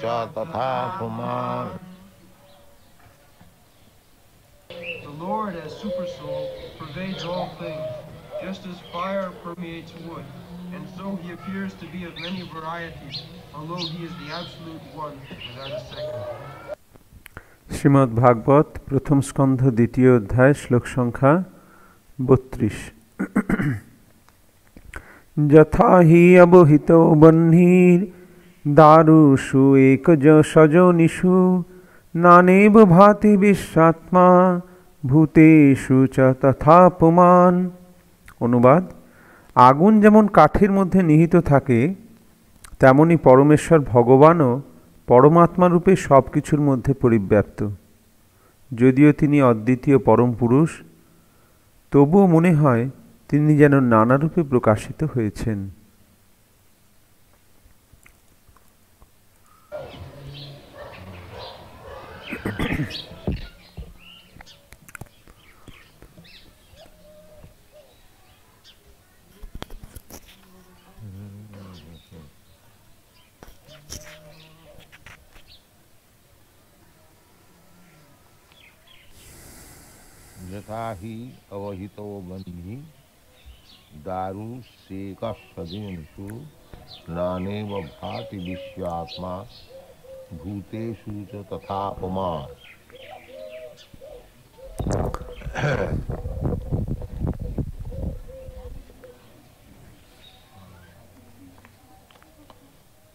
cha tatha puman. The Lord as Supersoul pervades all things, just as fire permeates wood, and so he appears to be of many varieties, although he is the absolute one without a second. Shrimad ভাগবত প্রথম স্কন্ধ দ্বিতীয় অধ্যায় শ্লোক সংখ্যা 32। যথা হি অবহিতো বহ্নির দারুষু একজ সজনিষু নানেব ভাতি বিশ্বাত্মা ভূতেষু চ তথা পুমান। অনুবাদ: আগুন যেমন কাঠের মধ্যে নিহিত থাকে, তেমনি পরমেশ্বর ভগবানও পরমাত্মারূপে সব কিছুর মধ্যে পরিব্যাপ্ত। যদিও তিনি অদ্বিতীয় পরম পুরুষ, তবুও মনে হয় তিনি যেন নানারূপে প্রকাশিত হয়েছেন। Yatha hi avahito bandhi daru seka sadinsu naneva bhati vishyatma bhuteshu cha tatha puman.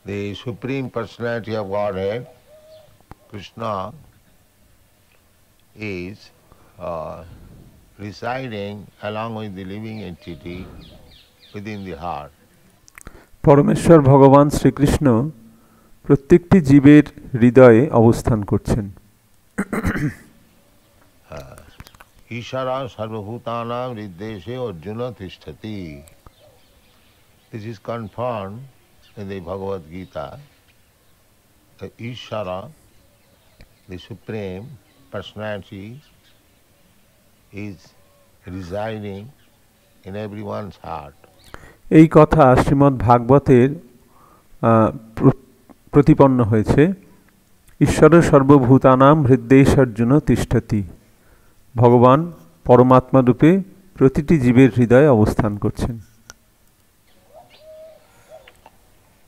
The Supreme Personality of Godhead, Krishna, is residing along with the living entity within the heart. পরমেশ্বর ভগবান শ্রীকৃষ্ণ প্রত্যেকটি জীবের হৃদয়ে অবস্থান করছেন। Ishara sarvabhutanam riddeshe arjuna tishtati. This is confirmed in the Bhagavad Gita. The Ishara, the Supreme Personality, is residing in everyone's heart. এই কথা শ্রীমদ্ ভাগবতের প্রতিপন্ন হয়েছে। ঈশ্বর সর্বভূতানাম হৃদয়েষর্জুন তিষ্ঠতি। ভগবান পরমাত্মা রূপে প্রতিটি জীবের হৃদয়ে অবস্থান করছেন।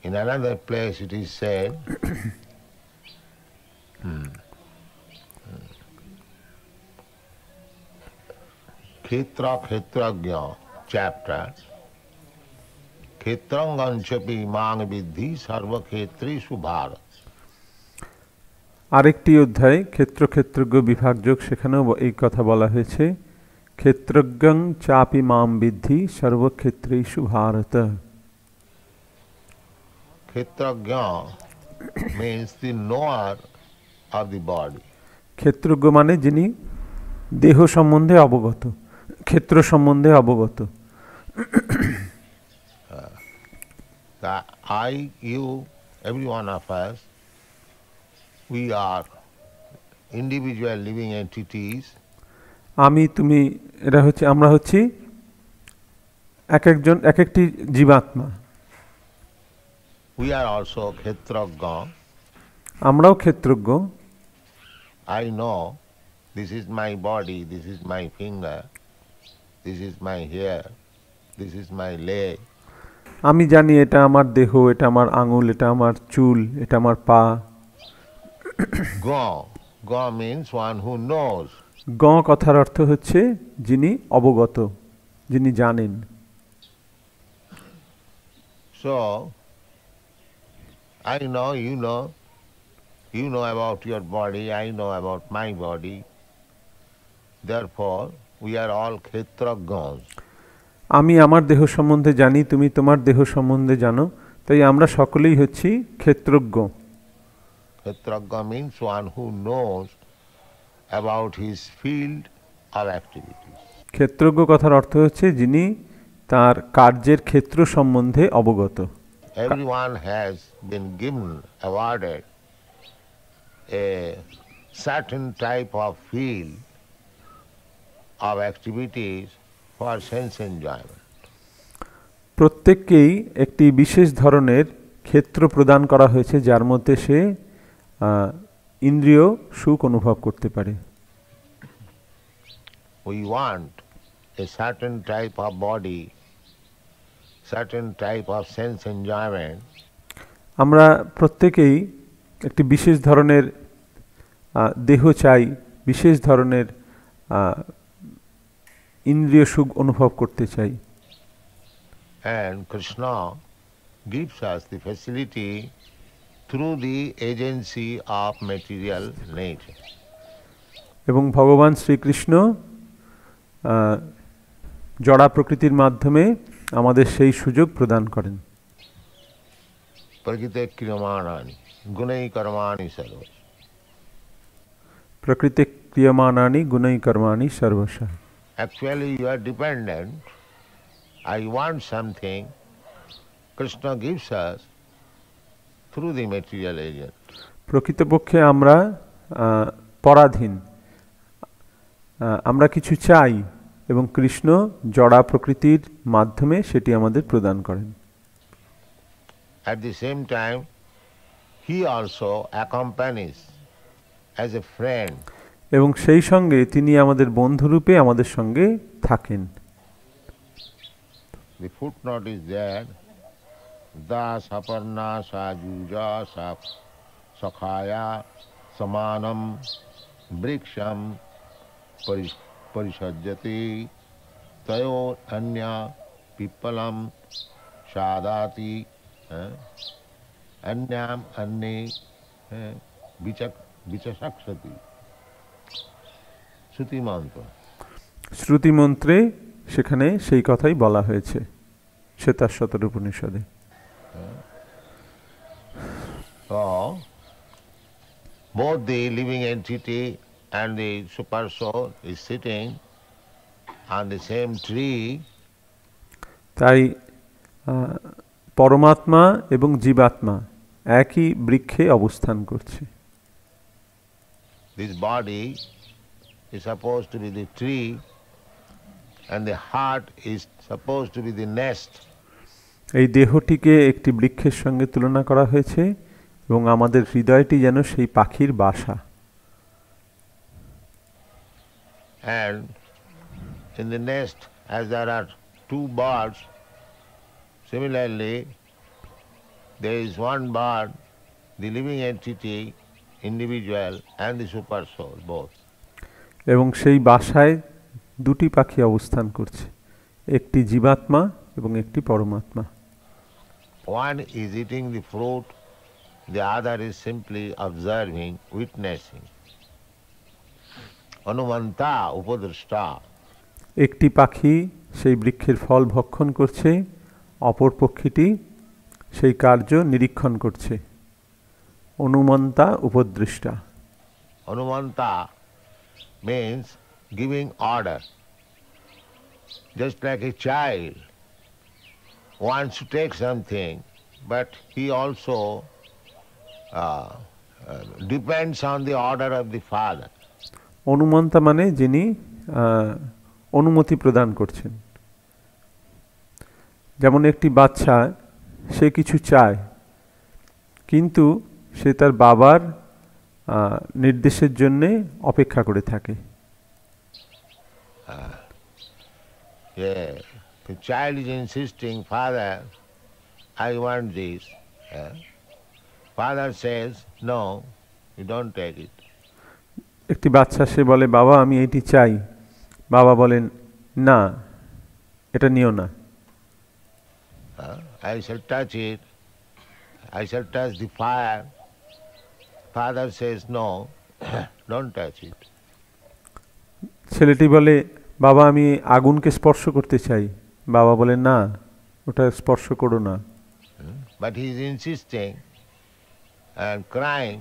In another place it is said, Khetra Khetragya chapter, Khetranganchapi mang vidhi sarva khetrishu bharat. আরেকটি অধ্যায় ক্ষেত্রজ্ঞ বিভাগযোগ, সেখানেও এই কথা বলা হয়েছে, ক্ষেত্রজ্ঞং চাপি মাম বিদ্ধি সর্বক্ষেত্রেষু Bharat. Khetragya means the knower of the body. ক্ষেত্রজ্ঞ মানে যিনি দেহ সম্বন্ধে অবগত, ক্ষেত্র সম্বন্ধে অবগত। I, you, every one of us, we are individual living entities. আমি, তুমি, এরা হচ্ছে, আমরা হচ্ছি এক একটি জীবাত্মা। We are also Khetragya. আমরাও ক্ষেত্রজ্ঞ। I know this is my body, this is my finger, this is my hair, this is my leg. আমি জানি এটা আমার দেহ, এটা আমার আঙুল, এটা আমার চুল, এটা আমার পা। Ga means one who knows. গ কথার অর্থ হচ্ছে যিনি অবগত, যিনি জানেন। So, I know, you know about your body, I know about my body. Therefore, we are all Khetragyas. আমি আমার দেহ সম্বন্ধে জানি, তুমি তোমার দেহ সম্বন্ধে জানো, তাই আমরা সকলেই হচ্ছি ক্ষেত্রজ্ঞ। Khetragya means one who knows about his field of activities. ক্ষেত্রজ্ঞ কথার অর্থ হচ্ছে যিনি তার কার্যের ক্ষেত্র সম্বন্ধে অবগত। Everyone has been given, awarded a certain type of field of activities for sense enjoyment. প্রত্যেককেই একটি বিশেষ ধরনের ক্ষেত্র প্রদান করা হয়েছে যার মধ্যে সে ইন্দ্রিয় সুখ অনুভব করতে পারে। We want a certain type of body, certain type of sense enjoyment. আমরা প্রত্যেকেই একটি বিশেষ ধরনের দেহ চাই, বিশেষ ধরনের ইন্দ্রিয় সুখ অনুভব করতে চাই। And Krishna gives us the facility through the agency of material nature. এবং ভগবান শ্রীকৃষ্ণ জড়া প্রকৃতির মাধ্যমে আমাদের সেই সুযোগ প্রদান করেন। Prakrite kriyamanaani gunai karmani sarva. প্রকৃতি ক্রিয়মাণানি গুণৈ কর্মাণি সর্বশঃ। Actually you are dependent. I want something. Krishna gives us through the material agent. প্রকৃতপক্ষে আমরা পরাধীন, আমরা কিছু চাই এবং কৃষ্ণ জড়া প্রকৃতির মাধ্যমে সেটি আমাদের প্রদান করেন। At the same time, he also accompanies as a friend. এবং সেই সঙ্গে তিনি আমাদের বন্ধুরূপে আমাদের সঙ্গে থাকেন। The footnote is there. Das aparna sajuja sakhaya samanam briksham parisajyati tayo anya pipalam sadati anyam anne vichasakshati. শ্রুতি মন্ত্র, শ্রুতি মন্ত্রে সেখানে সেই কথাই বলা হয়েছে শ্বেতাশ্বতর উপনিষদে। So, both the living entity and the super soul is sitting on the same tree. তাই পরমাত্মা এবং জীবাত্মা একই বৃক্ষে অবস্থান করছে। This body is supposed to be the tree and the heart is supposed to be the nest. এই দেহটিকে একটি বৃক্ষের সঙ্গে তুলনা করা হয়েছে এবং আমাদের হৃদয়টি যেন সেই পাখির বাসা। And in the nest, as there are two birds, similarly there is one bird, the living entity, individual, and the super soul, both. এবং সেই বাসায় দুটি পাখি অবস্থান করছে, একটি জীবাত্মা এবং একটি পরমাত্মা। One is eating the fruit, the other is simply observing, witnessing. Anumanta upadrashta. একটি পাখি সেই বৃক্ষের ফল ভক্ষণ করছে, অপর পক্ষীটি সেই কার্য নিরীক্ষণ করছে। অনুমন্তা উপদৃষ্টা। Anumanta means giving order. Just like a child wants to take something, but he also depends on the order of the father. অনুমন্তা মানে যিনি অনুমতি প্রদান করছেন। যেমন একটি বাচ্চা সে কিছু চায়, কিন্তু সে তার বাবার নির্দেশের জন্যে অপেক্ষা করে থাকে। Yeah, the child is insisting, Father, I want this. Father says, no, you don't take it. একটি বাচ্চা সে বলে, বাবা আমি এটি চাই। বাবা বলেন, না, এটা নিও না। I shall touch it. I shall touch the fire. Father says, no, don't touch it. ছেলেটি বলে, বাবা আমি আগুনকে স্পর্শ করতে চাই। বাবা বলে, না, ওটা স্পর্শ করো না। But he is insisting and crying.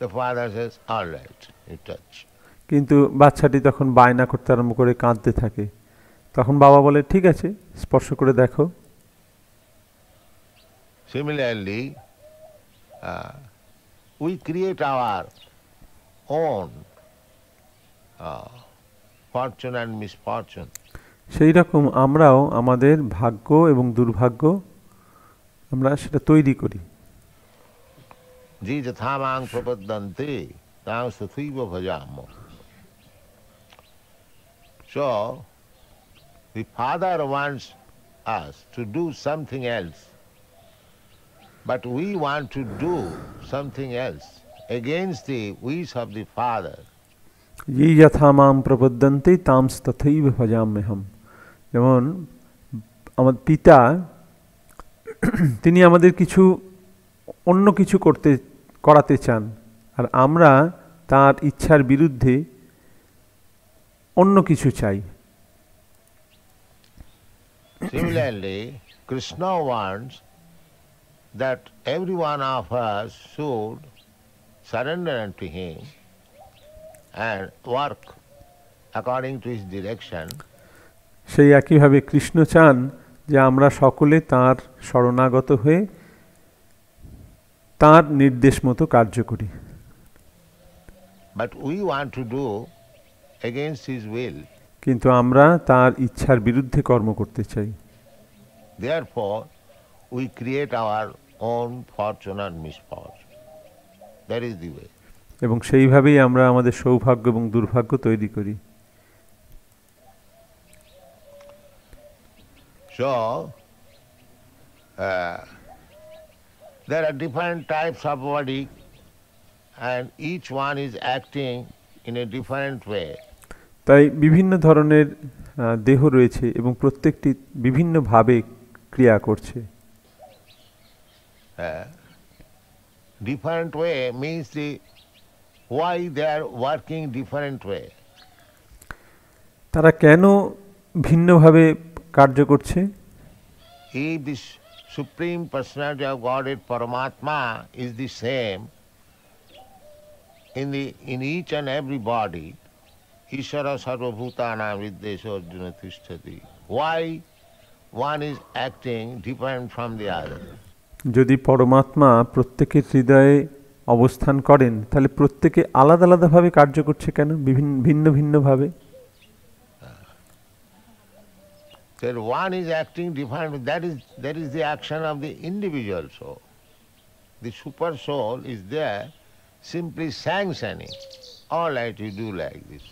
The father says, all right, you touch. কিন্তু বাচ্চাটি তখন বায়না করতে আরম্ভ করে কাঁদতে থাকে। তখন বাবা বলে, ঠিক আছে, স্পর্শ করে দেখো। Similarly, we create our own fortune and misfortune. সেই রকম আমরাও আমাদের ভাগ্য এবং দুর্ভাগ্য আমরা সেটা তৈরি করি। Ji yathamang prapaddante tang sathaiva bhajamo. So, the Father wants us to do something else, but we want to do something else against the wish of the Father. ये यथा माम प्रपद्यन्ते तांस तथैव भजाम्यहम्। যেমন আমার পিতা তিনি আমাদের কিছু অন্য কিছু করাতে চান, আর আমরা তার ইচ্ছার বিরুদ্ধে অন্য কিছু চাই। Similarly, Krishna wants that every one of us should surrender unto him and work according to his direction. সেই একইভাবে কৃষ্ণ চান যে আমরা সকলে তাঁর শরণাগত হয়ে তাঁর নির্দেশ মতো কার্য করি। But we want to do against his will. কিন্তু আমরা তাঁর ইচ্ছার বিরুদ্ধে কর্ম করতে চাই। Therefore, we create our own fortune and misfortune. That is the way. এবং সেইভাবেই আমরা আমাদের সৌভাগ্য এবং দুর্ভাগ্য তৈরি করি। So, there are different types of body and each one is acting in a different way. তাই বিভিন্ন ধরনের দেহ রয়েছে এবং প্রত্যেকটি বিভিন্নভাবে ক্রিয়া করছে। Different way means why they are working different way. তারা কেন ভিন্নভাবে কার্য করছে? If this Supreme Personality of Godhead Paramatma is the same in each and every body, Ishvara Sarvabhutana Viddesha Arjuna Tishtati. Why one is acting different from the other? যদি পরমাত্মা প্রত্যেকের হৃদয়ে অবস্থান করেন তাহলে প্রত্যেকে আলাদা আলাদাভাবে কার্য করছে কেন, ভিন্ন ভিন্নভাবে? That one is acting different, that is the action of the individual soul. The super soul is there simply sanctioning, all right, you do like this.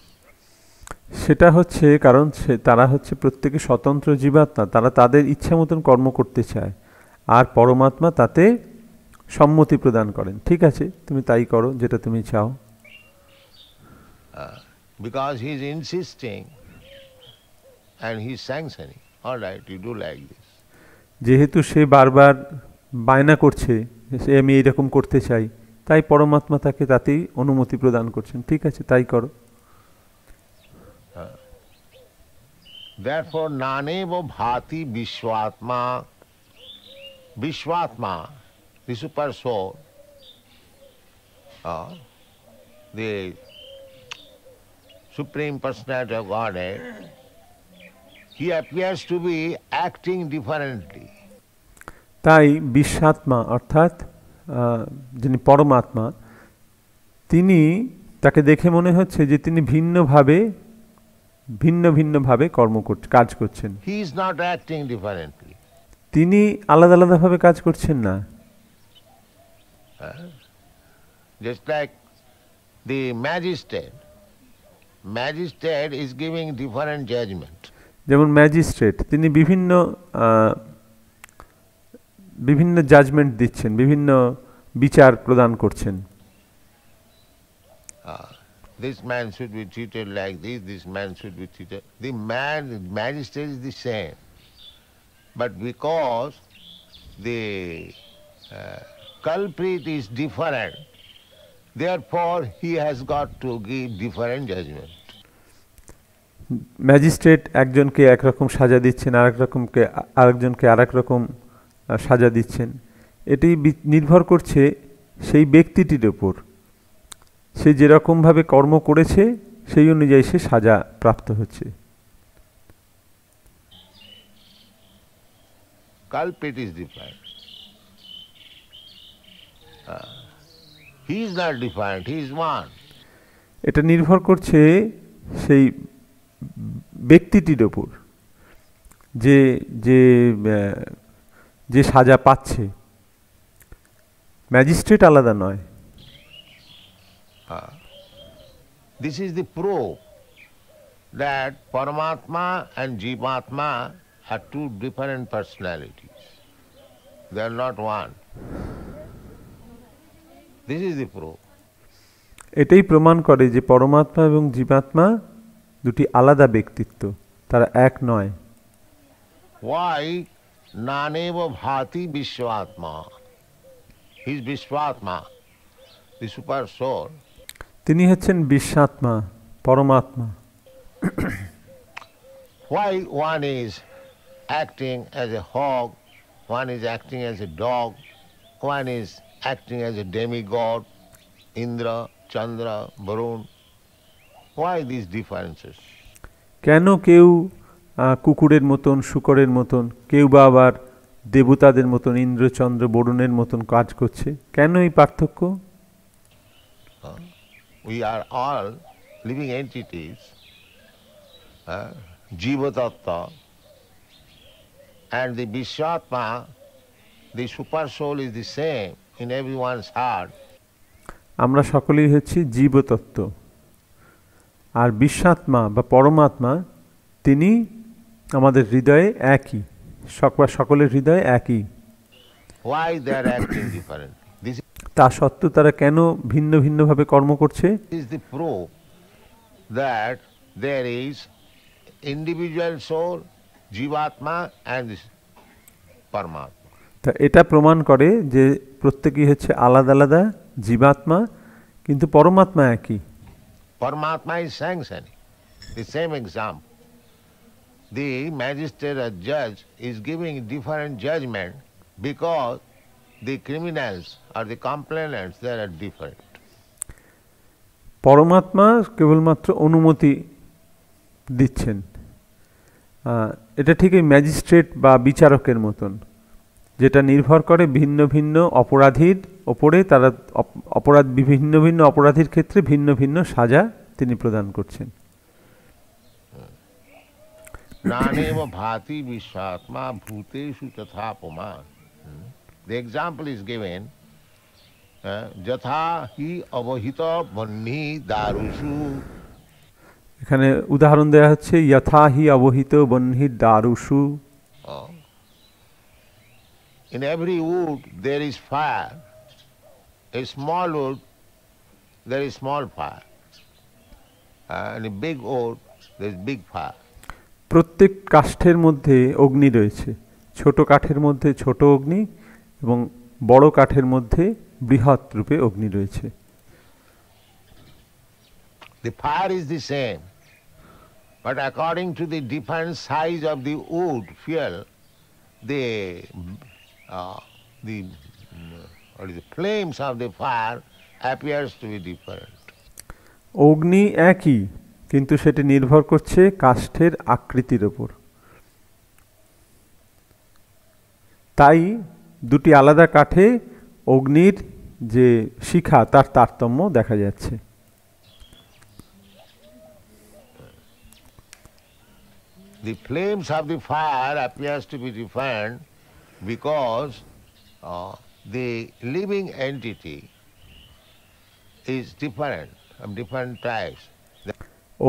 সেটা হচ্ছে কারণ তারা হচ্ছে প্রত্যেকে স্বতন্ত্র জীবাত্মা, তারা তাদের ইচ্ছা মতন কর্ম করতে চায়, আর পরমাত্মা তাতে সম্মতি প্রদান করেন। ঠিক আছে, তুমি তাই করো যেটা তুমি চাও। Because he is insisting and he is sanctioning, all right, you do like this. যেহেতু সে বারবার বায়না করছে সে আমি এইরকম করতে চাই, তাই পরমাত্মা তাকে তাতেই অনুমতি প্রদান করছেন। ঠিক আছে, তাই করো। Therefore, naneva bhati Vishwatma, the super soul, the Supreme Personality of Godhead, he appears to be acting differently. তাই বিশ্বাত্মা অর্থাৎ যিনি পরমাত্মা, তিনি তাকে দেখে মনে হচ্ছে যে তিনি ভিন্নভাবে কাজ করছেন। He is not acting differently. তিনি আলাদা আলাদাভাবে কাজ করছেন না। Just like the magistrate is giving different judgment. যেমন ম্যাজিস্ট্রেট তিনি বিভিন্ন জাজমেন্ট দিচ্ছেন, বিভিন্ন বিচার প্রদান করছেন। This man should be treated like this man should be treated. The magistrate is the same, but because the culprit is different, therefore he has got to give different judgment. Magistrate একজনকে একরকম সাজা দিচ্ছেন, আরেকজনকে আরেক রকম সাজা দিচ্ছেন। এটি নির্ভর করছে সেই ব্যক্তিটির উপর, সে যেরকমভাবে কর্ম করেছে সেই অনুযায়ী সে সাজা প্রাপ্ত হচ্ছে। Culprit is different. He is not different, he is one. এটা নির্ভর করছে সেই ব্যক্তিটির উপর, যে সাজা পাচ্ছে, ম্যাজিস্ট্রেট আলাদা নয়। This is the proof that Paramatma and Jivatma are two different personalities. They are not one. This is the proof. এটাই প্রমাণ করে যে পরমাত্মা এবং জীবাত্মা দুটি আলাদা ব্যক্তিত্ব, তারা এক নয়। Why Naneva Bhati Vishwatma? He is Vishwatma, the super soul. তিনি হচ্ছেন বিশ্বাত্মা, পরমাত্মা। Why one is acting as a hog, one is acting as a dog, one is acting as a demigod, Indra, Chandra, Varun? Why these differences? কেন কেউ কুকুরের মতন, শূকরের মতন, কেউ বা আবার দেবতাদের মতন, ইন্দ্র, চন্দ্র, বরুণের মতন কাজ করছে? কেন এই পার্থক্য? We are all living entities, Jiva Tattva, and the Vishwatma, the super soul, is the same in everyone's heart. আমরা সকলেই হচ্ছি জীবতত্ত্ব, আর বিশ্বাত্মা বা পরমাত্মা তিনি আমাদের হৃদয়ে একই, সকলের হৃদয়ে একই। Why they are acting differently? This তা সত্ত্বেও তারা কেন ভিন্ন ভিন্নভাবে কর্ম করছে? is the proof that there is individual soul, Jivatma, and this Paramatma. তা এটা প্রমাণ করে যে প্রত্যেকেই হচ্ছে আলাদা আলাদা জীবাত্মা, কিন্তু পরমাত্মা একই। Paramatma is sanctioning. The same example. The magistrate or judge is giving different judgment because the criminals or the complainants, they are different. পরমাত্মা কেবলমাত্র অনুমতি দিচ্ছেন। এটা ঠিক এই ম্যাজিস্ট্রেট বা বিচারকের মতন, যেটা নির্ভর করে ভিন্ন ভিন্ন অপরাধীর ওপরে। তারা ভিন্ন ভিন্ন অপরাধীর ক্ষেত্রে ভিন্ন ভিন্ন সাজা তিনি প্রদান করছেন। Naneva bhati vishwatma bhuteshu tatha puman. The example is given, jatha hi avahita vanni darushu. এখানে উদাহরণ দেওয়া হচ্ছে যথা হি অবহিত বহ্নি দারুষু। In every wood there is fire. A small wood, there is small fire. In a big wood, there is big fire. প্রত্যেক কাষ্ঠের মধ্যে অগ্নি রয়েছে, ছোট কাঠের মধ্যে ছোট অগ্নি এবং বড় কাঠের মধ্যে বৃহৎ রূপে অগ্নি রয়েছে। The fire is the same, but according to the different size of the wood fuel, the flames of the fire appears to be different. অগ্নি একই, কিন্তু সেটি নির্ভর করছে কাষ্ঠের আকৃতির ওপর। তাই দুটি আলাদা কাঠে অগ্নির যে শিখা তার তারতম্য দেখা যাচ্ছে। The flames of the fire appears to be different because the living entity is different of different types.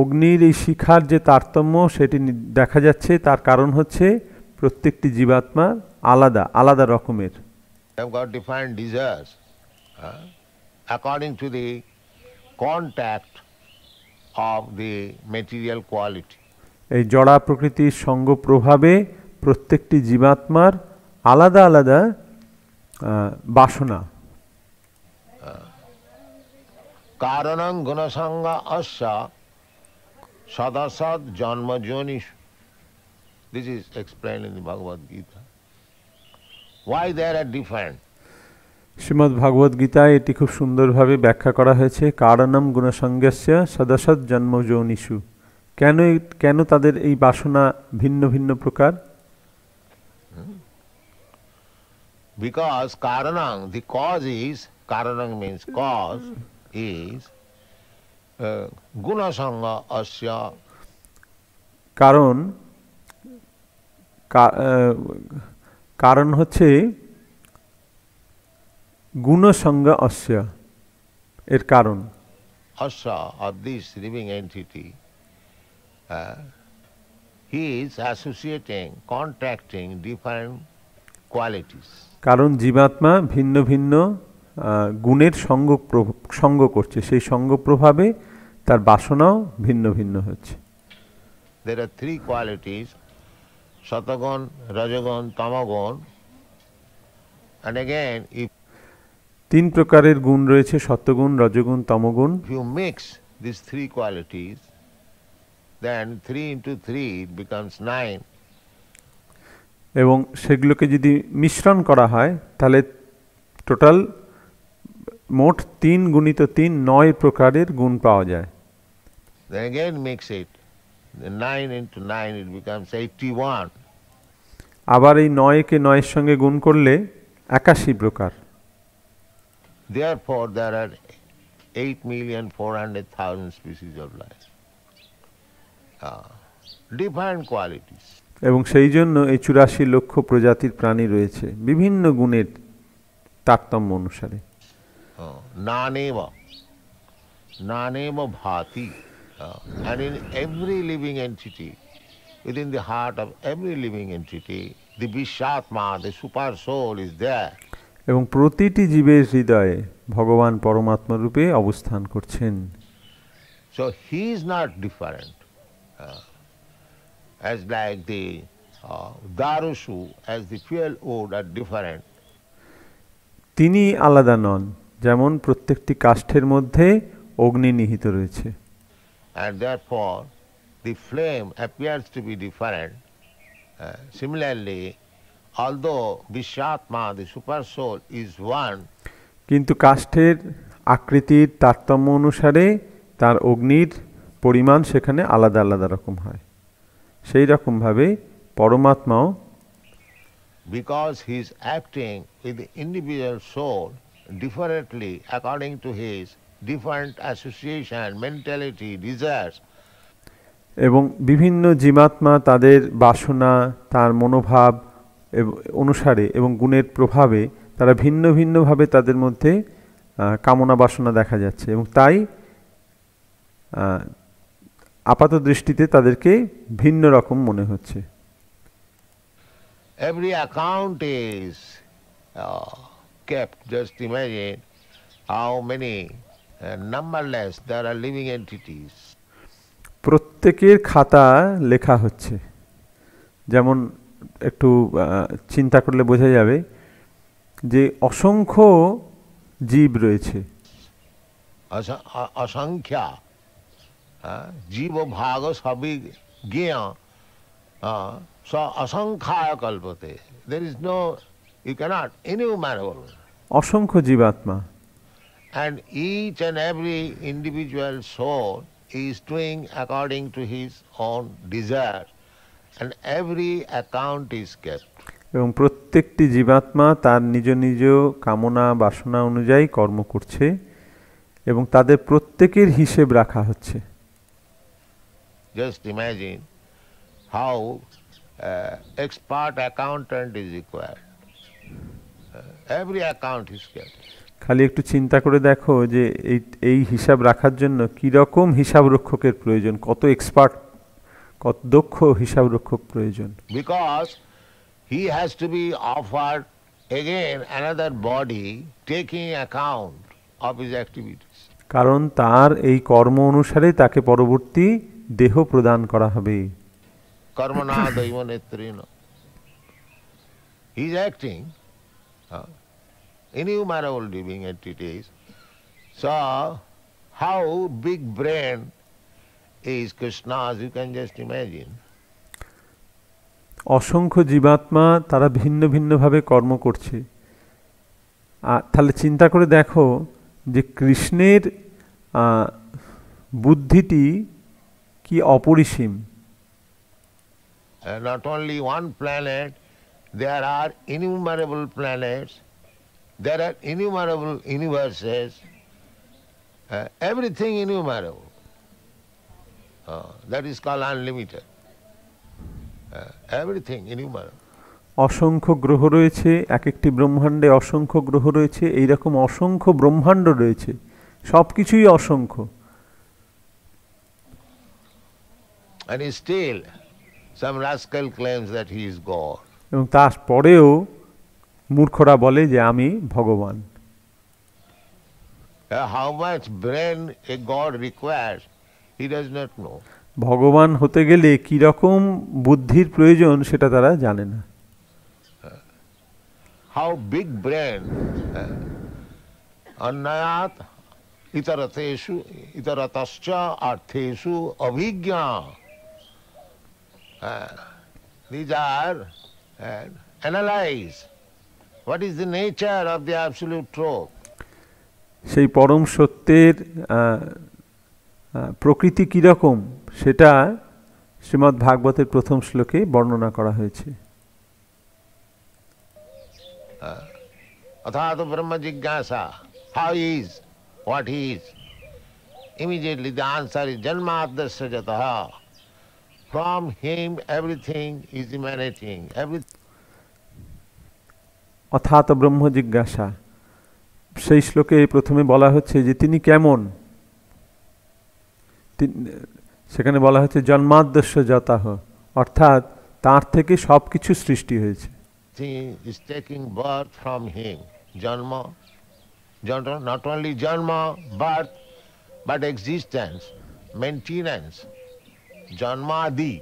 অগ্নির এই শিখার যে তারতম্য সেটি দেখা যাচ্ছে, তার কারণ হচ্ছে প্রত্যেকটি জীবাত্মা আলাদা আলাদা রকমের। They have got different desires according to the contact of the material quality. এই জড়া প্রকৃতির সঙ্গ প্রভাবে প্রত্যেকটি জীবাত্মার আলাদা আলাদা বাসনা। কারণং গুণসঙ্গা অস্য সদসৎ জন্মযোনিষু. This is explained in the Bhagavad Gita. Why there are different? Shrimad ভাগবত গীতায় এটি খুব সুন্দরভাবে ব্যাখ্যা করা হয়েছে। কারণম গুণসঙ্গস্য সদসৎ জন্মযোনিষু। কেন তাদের এই বাসনা ভিন্ন ভিন্ন প্রকার? Because karanang, the cause is, karanang means cause, is gunasanga asya. কারণ হচ্ছে গুণসঙ্গ অস্য, এর কারণ Asya of this living entity, he is associating, contracting different qualities. কারণ জীবাত্মা ভিন্ন ভিন্ন গুণের সঙ্গ করছে, সেই সঙ্গ প্রভাবে তার বাসনাও ভিন্ন ভিন্ন হচ্ছে। There are three qualities, Satagun, Rajagun, Tamagun, and again if তিন প্রকারের গুণ রয়েছে, সত্ত্বগুণ, রজগুণ, তমগুণ। you mix these three qualities, then 3 into 3 becomes 9. এবং সেগুলোকে যদি মিশ্রণ করা হয় তাহলে টোটাল মোট 3 গুণিত 3 9 প্রকারের গুণ পাওয়া যায়। Then again mix it, the 9 into 9 it becomes 81. আবার এই 9-কে 9-এর সঙ্গে গুণ করলে 81 প্রকার। Therefore there are 8,400,000 species of life, different qualities. এবং সেই জন্য এই 84 লক্ষ প্রজাতির প্রাণী রয়েছে বিভিন্ন গুণের তারতম্য অনুসারে। Naneva bhati, and in every living entity, within the heart of every living entity, the Vishatma, the super soul is there. এবং প্রতিটি জীবের হৃদয়ে ভগবান পরমাত্মা রূপে অবস্থান করছেন। So he is not different, as like the darushu, as the fuel wood are different. তিনি আলাদা নন, যেমন প্রত্যেকটি কাষ্ঠের মধ্যে অগ্নি নিহিত রয়েছে। And therefore the flame appears to be different. Similarly, although Vishatma, the super soul, is one, কিন্তু কাষ্ঠের আকৃতির তারতম্য অনুসারে তার অগ্নির পরিমাণ সেখানে আলাদা আলাদা রকম হয়। সেই রকমভাবে পরমাত্মাও, because he is acting with the individual soul differently according to his different association, mentality, desires, এবং বিভিন্ন জীবাত্মা তাদের বাসনা, তার মনোভাব অনুসারে এবং গুণের প্রভাবে তারা ভিন্ন ভিন্নভাবে তাদের মধ্যে কামনা বাসনা দেখা যাচ্ছে, এবং তাই আপাত দৃষ্টিতে তাদেরকে ভিন্ন রকম মনে হচ্ছে। every account is kept. Just imagine how many numberless there are living entities. প্রত্যেকের খাতা লেখা হচ্ছে, যেমন একটু চিন্তা করলে বোঝা যাবে যে অসংখ্য জীব রয়েছে, অসংখ্যা জীব ভাগ সবই জ্ঞেয় স অসংখ্যায় কল্পতে। There is no, you cannot, innumerable. অসংখ্য জীবাত্মা, and each and every individual soul is doing according to his own desire, and every account is kept. এবং প্রত্যেকটি জীবাত্মা তার নিজ নিজ কামনা বাসনা অনুযায়ী কর্ম করছে এবং তাদের প্রত্যেকের হিসেব রাখা হচ্ছে। Just imagine how expert accountant is required. Every account is kept. খালি একটু চিন্তা করে দেখো যে এই হিসাব রাখার জন্য কি রকম হিসাব রক্ষকের প্রয়োজন, কত এক্সপার্ট, কত দক্ষ হিসাব রক্ষক প্রয়োজন। Because he has to be offered again another body taking account of his activities. কারণ তার এই কর্ম অনুসারে তাকে পরবর্তী দেহ প্রদান করা হবে। কর্মণা দৈব নেত্রেণ, he is acting innumerable living entities. So how big brain is Krishna's, you can just imagine. অসংখ্য জীবাত্মা তারা ভিন্ন ভিন্নভাবে কর্ম করছে, তাহলে চিন্তা করে দেখো যে কৃষ্ণের বুদ্ধিটি কি অপরিসীম। Not only one planet, there are innumerable planets, there are innumerable universes, everything innumerable. That is called unlimited. Everything innumerable. অসংখ্য গ্রহ রয়েছে, এক একটি ব্রহ্মাণ্ডে অসংখ্য গ্রহ রয়েছে, এইরকম অসংখ্য ব্রহ্মাণ্ড রয়েছে, সব কিছুই অসংখ্য। And still, some rascal claims that he is God. এবং তারপরেও মূর্খরা বলে যে আমি ভগবান। How much brain a God requires, he does not know. ভগবান হতে গেলে কি রকম বুদ্ধির প্রয়োজন সেটা তারা জানে না। How big brain, annayat itaratascha artheshu abhigya. These are analyze what is the nature of the absolute truth. সেই পরম সত্যের প্রকৃতি কীরকম সেটা শ্রীমদ্ ভাগবতের প্রথম শ্লোকে বর্ণনা করা হয়েছে। अथात ब्रह्म जिज्ञासा, how is, what is? Immediately the answer is janmadasya jataha. From him everything is emanating. অথাত ব্রহ্ম জিজ্ঞাসা, সেই শ্লোকে প্রথমে বলা হচ্ছে যে তিনি কেমন, সেখানে বলা হচ্ছে জন্মাদ্যস্য যতঃ, অর্থাৎ তার থেকে সব কিছু সৃষ্টি হয়েছে। Is taking birth from him. Janma, not only janma, birth, but existence, maintenance. Janmadi.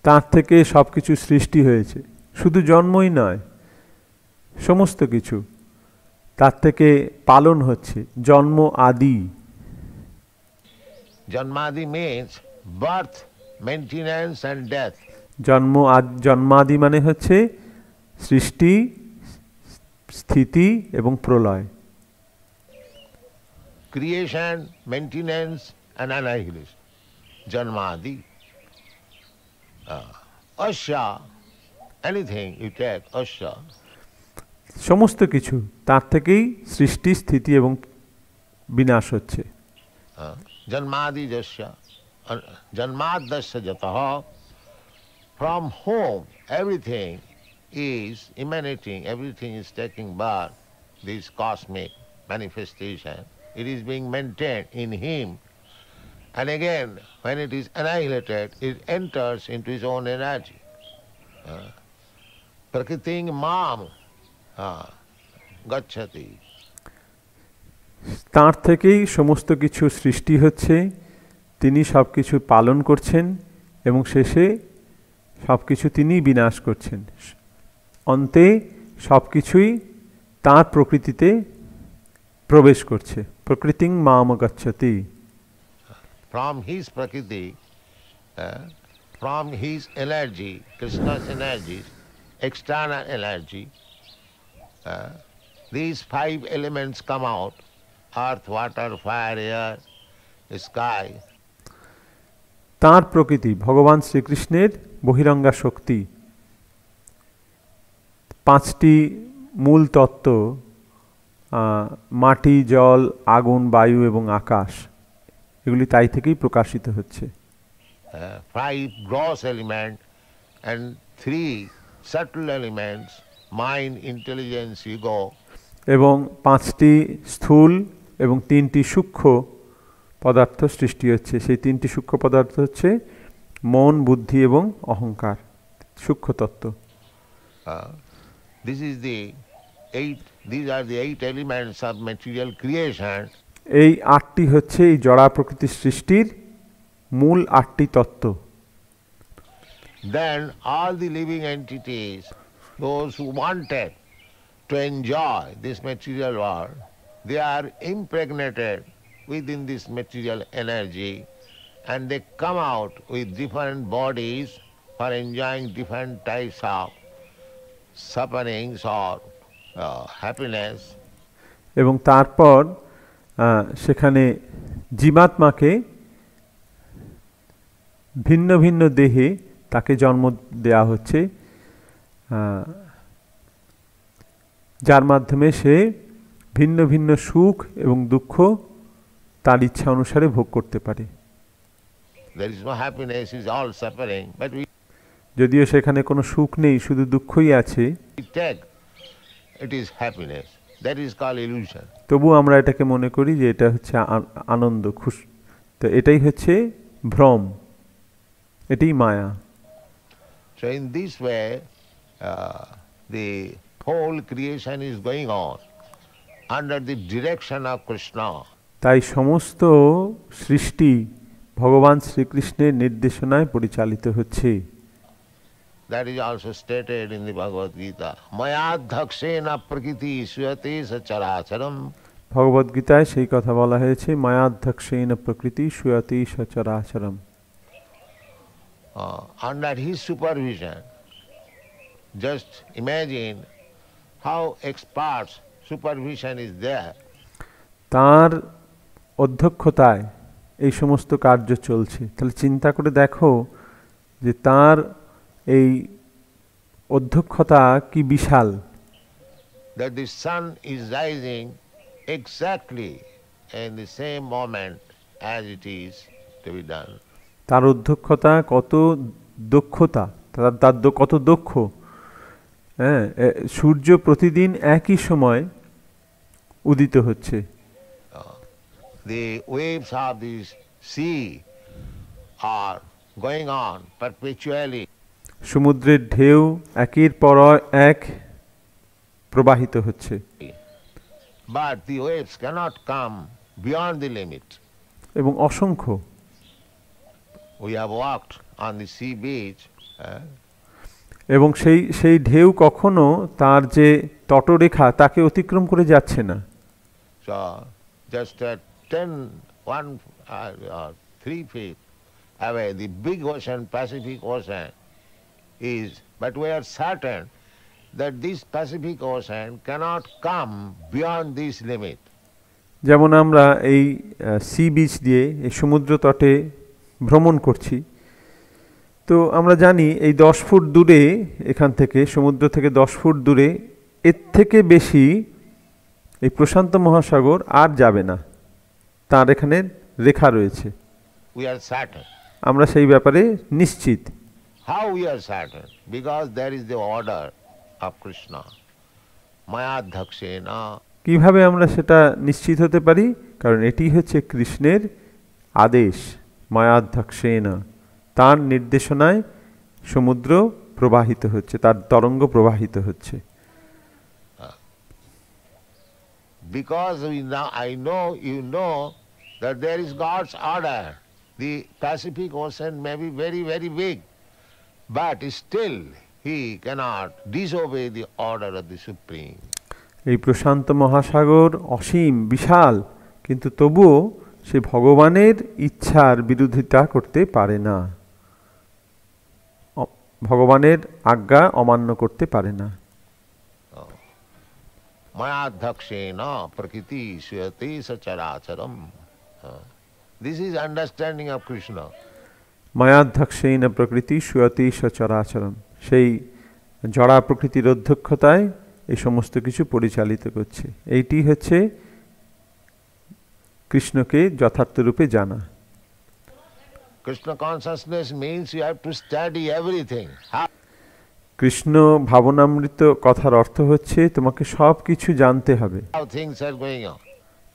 তার থেকে সব কিছু সৃষ্টি হয়েছে, শুধু জন্মই নয়, সমস্ত কিছু তার থেকে পালন হচ্ছে, জন্ম আদি। Janmadi means birth, maintenance and death. জন্মাদি মানে হচ্ছে সৃষ্টি, স্থিতি এবং প্রলয়। Creation, maintenance and annihilation. Janmadi. Asya, anything you take, asya. সমস্ত কিছু তার থেকেই সৃষ্টি, স্থিতি এবং বিনাশ হচ্ছে। Janmadi jasya, janmadasya jataha. From whom everything is emanating, everything is taking birth, this cosmic manifestation. It is being maintained in him. And again, when it is annihilated, it enters into its own energy. Prakriting mam gacchati. তার থেকেই সমস্ত কিছু সৃষ্টি হচ্ছে, তিনি সব কিছু পালন করছেন এবং শেষে সব কিছু তিনি বিনাশ করছেন। অন্তে সব কিছুই তাঁর প্রকৃতিতে প্রবেশ করছে। প্রকৃতিং মাম গচ্ছতি। From his prakriti, from his energy, Krishna's energy, external energy, these 5 elements come out: earth, water, fire, air, sky. তাঁর প্রকৃতি, ভগবান শ্রীকৃষ্ণের বহিরঙ্গা শক্তি, 5টি মূল তত্ত্ব, মাটি, জল, আগুন, বায়ু এবং আকাশ, এগুলি তাই থেকেই প্রকাশিত হচ্ছে। 5 gross elements and 3 subtle elements, mind, intelligence, ego. এবং 5টি স্থূল এবং 3টি সূক্ষ্ম পদার্থ সৃষ্টি হচ্ছে। সেই 3টি সূক্ষ্ম পদার্থ হচ্ছে মন, বুদ্ধি এবং অহংকার, সূক্ষ্ম তত্ত্ব। These are the 8 elements of material creation. এই 8টি হচ্ছে এই জড়া প্রকৃতির সৃষ্টির মূল 8টি তত্ত্ব। Then all the living entities, those who wanted to enjoy this material world, they are impregnated within this material energy, and they come out with different bodies for enjoying different types of sufferings or happiness. এবং তারপর সেখানে জীবাত্মাকে ভিন্ন ভিন্ন দেহে তাকে জন্ম দেয়া হচ্ছে, যার মাধ্যমে সে ভিন্ন ভিন্ন সুখ এবং দুঃখ তার ইচ্ছা অনুসারে ভোগ করতে পারে। যদিও সেখানে কোনো সুখ নেই, শুধু দুঃখই আছে, we take, it is happiness. That is called illusion. তবু আমরা এটাকে মনে করি যে এটা হচ্ছে আনন্দ, খুশি। তো এটাই হচ্ছে ভ্রম, এটাই মায়া। So in this way, the whole creation is going on under the direction of Krishna. তাই সমস্ত সৃষ্টি ভগবান শ্রীকৃষ্ণের নির্দেশনায় পরিচালিত হচ্ছে। That is also stated in the Bhagavad Gita. Mayadhakshena prakriti suyate sacharacharam. ভগবদ গীতায় সেই কথা বলা হয়েছে, মায়াধ্যক্ষেন প্রকৃতি সুয়তি সচরাচরম। Under his supervision, just imagine how expert supervision is there. তার অধ্যক্ষতায় এই সমস্ত কার্য চলছে। তাহলে চিন্তা করে দেখো যে তার এই অধ্যক্ষতা কি বিশাল। That the sun is rising exactly in the same moment as it is to be done. তার অধ্যক্ষতা কত দক্ষতা, কত দক্ষ। হ্যাঁ, সূর্য প্রতিদিন একই সময় উদিত হচ্ছে। The waves of this sea are going on perpetually. সমুদ্রের ঢেউ একের পর এক প্রবাহিত হচ্ছে। But the waves cannot come beyond the limit. এবং অসংখ্য। We have walked on the sea beach. এবং সেই ঢেউ কখনো তার যে তটরেখা তাকে অতিক্রম করে যাচ্ছে না। So just 3 feet away, the big ocean, Pacific Ocean, is, but we are certain that this Pacific Ocean cannot come beyond this limit. যেমন আমরা এই সি বিচ দিয়ে এই সমুদ্র তটে ভ্রমণ করছি, তো আমরা জানি এই 10 ফুট দূরে, এখান থেকে সমুদ্র থেকে 10 ফুট দূরে, এর থেকে বেশি এই প্রশান্ত মহাসাগর আর যাবে না, তার এখানে রেখা রয়েছে। We are certain. আমরা সেই ব্যাপারে নিশ্চিত। How we are certain? Because there is the order of Krishna. Mayadhakshena. কিভাবে আমরা সেটা নিশ্চিত হতে পারি? কারণ এটি হচ্ছে কৃষ্ণের আদেশ। মায়াধ্যক্ষেনা, তার নির্দেশনায় সমুদ্র প্রবাহিত হচ্ছে, তার তরঙ্গ প্রবাহিত হচ্ছে। Because I know, you know that there is God's order. The Pacific Ocean may be very, very big, but still he cannot disobey the order of the Supreme. এই প্রশান্ত মহাসাগর অসীম বিশাল, কিন্তু তবুও সে ভগবানের ইচ্ছার বিরোধিতা করতে পারে না, ভগবানের আজ্ঞা অমান্য করতে পারে না। Mayadhakshena prakriti suyate sacharacharam. This is understanding of Krishna. মায়াধ্যক্ষেন প্রকৃতি সুয়তি সচরাচরম, সেই জড়া প্রকৃতির অধ্যক্ষতায় এই সমস্ত কিছু পরিচালিত করছে। এইটি হচ্ছে কৃষ্ণকে যথার্থ রূপে জানা। Krishna consciousness means you have to study everything. Krishna ভাবনামৃত কথার অর্থ হচ্ছে তোমাকে সব কিছু জানতে হবে, How things are going on.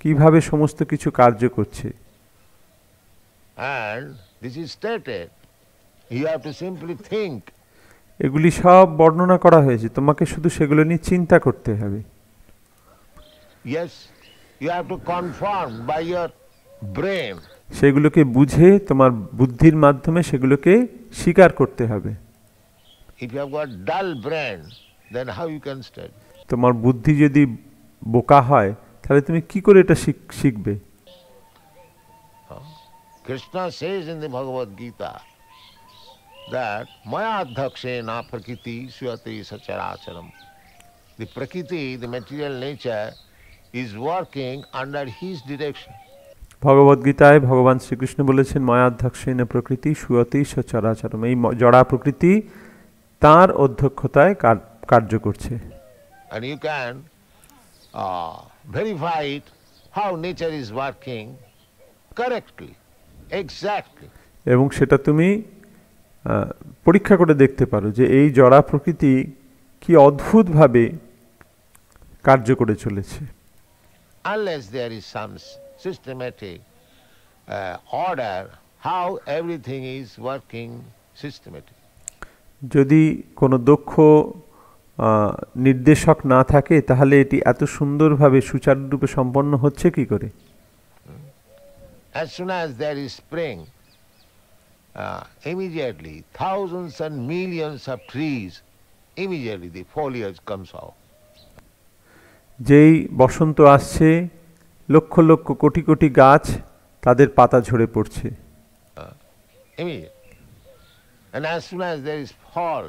কিভাবে সমস্ত কিছু কার্য করছে। And this is stated. You have to simply think. এগুলি সব বর্ণনা করা হয়েছে, তোমাকে শুধু সেগুলো নিয়ে চিন্তা করতে হবে। Yes, you have to confirm by your brain. সেগুলোকে বুঝে তোমার বুদ্ধির মাধ্যমে সেগুলোকে স্বীকার করতে হবে। If you have got dull brain, then how you can study? তোমার বুদ্ধি যদি বোকা হয়, তাহলে তুমি কি করে এটা শিখবে? Krishna says in the Bhagavad Gita that Mayadhakshena prakriti suyate sacharacharam. The prakriti, the material nature, is working under his direction. ভগবদ গীতায় ভগবান শ্রীকৃষ্ণ বলেছেন, মায়াধ্যক্ষেন প্রকৃতি সুয়তি সচরাচরম, এই জড়া প্রকৃতি তার অধ্যক্ষতায় কার্য করছে। And you can verify it, how nature is working correctly, exactly. এবং সেটা তুমি পরীক্ষা করে দেখতে পারো যে এই জড়া প্রকৃতি কি অদ্ভুতভাবে কার্য করে চলেছে। Unless there is some systematic order, how everything is working systematically. যদি কোনো দক্ষ নির্দেশক না থাকে তাহলে এটি এত সুন্দরভাবে সুচারুরূপে সম্পন্ন হচ্ছে কি করে? As soon as there is spring, immediately thousands and millions of trees, immediately the foliage comes out. যেই বসন্ত আসছে, লক্ষ লক্ষ কোটি কোটি গাছ তাদের পাতা ঝরে পড়ছে। Immediately. And as soon as there is fall,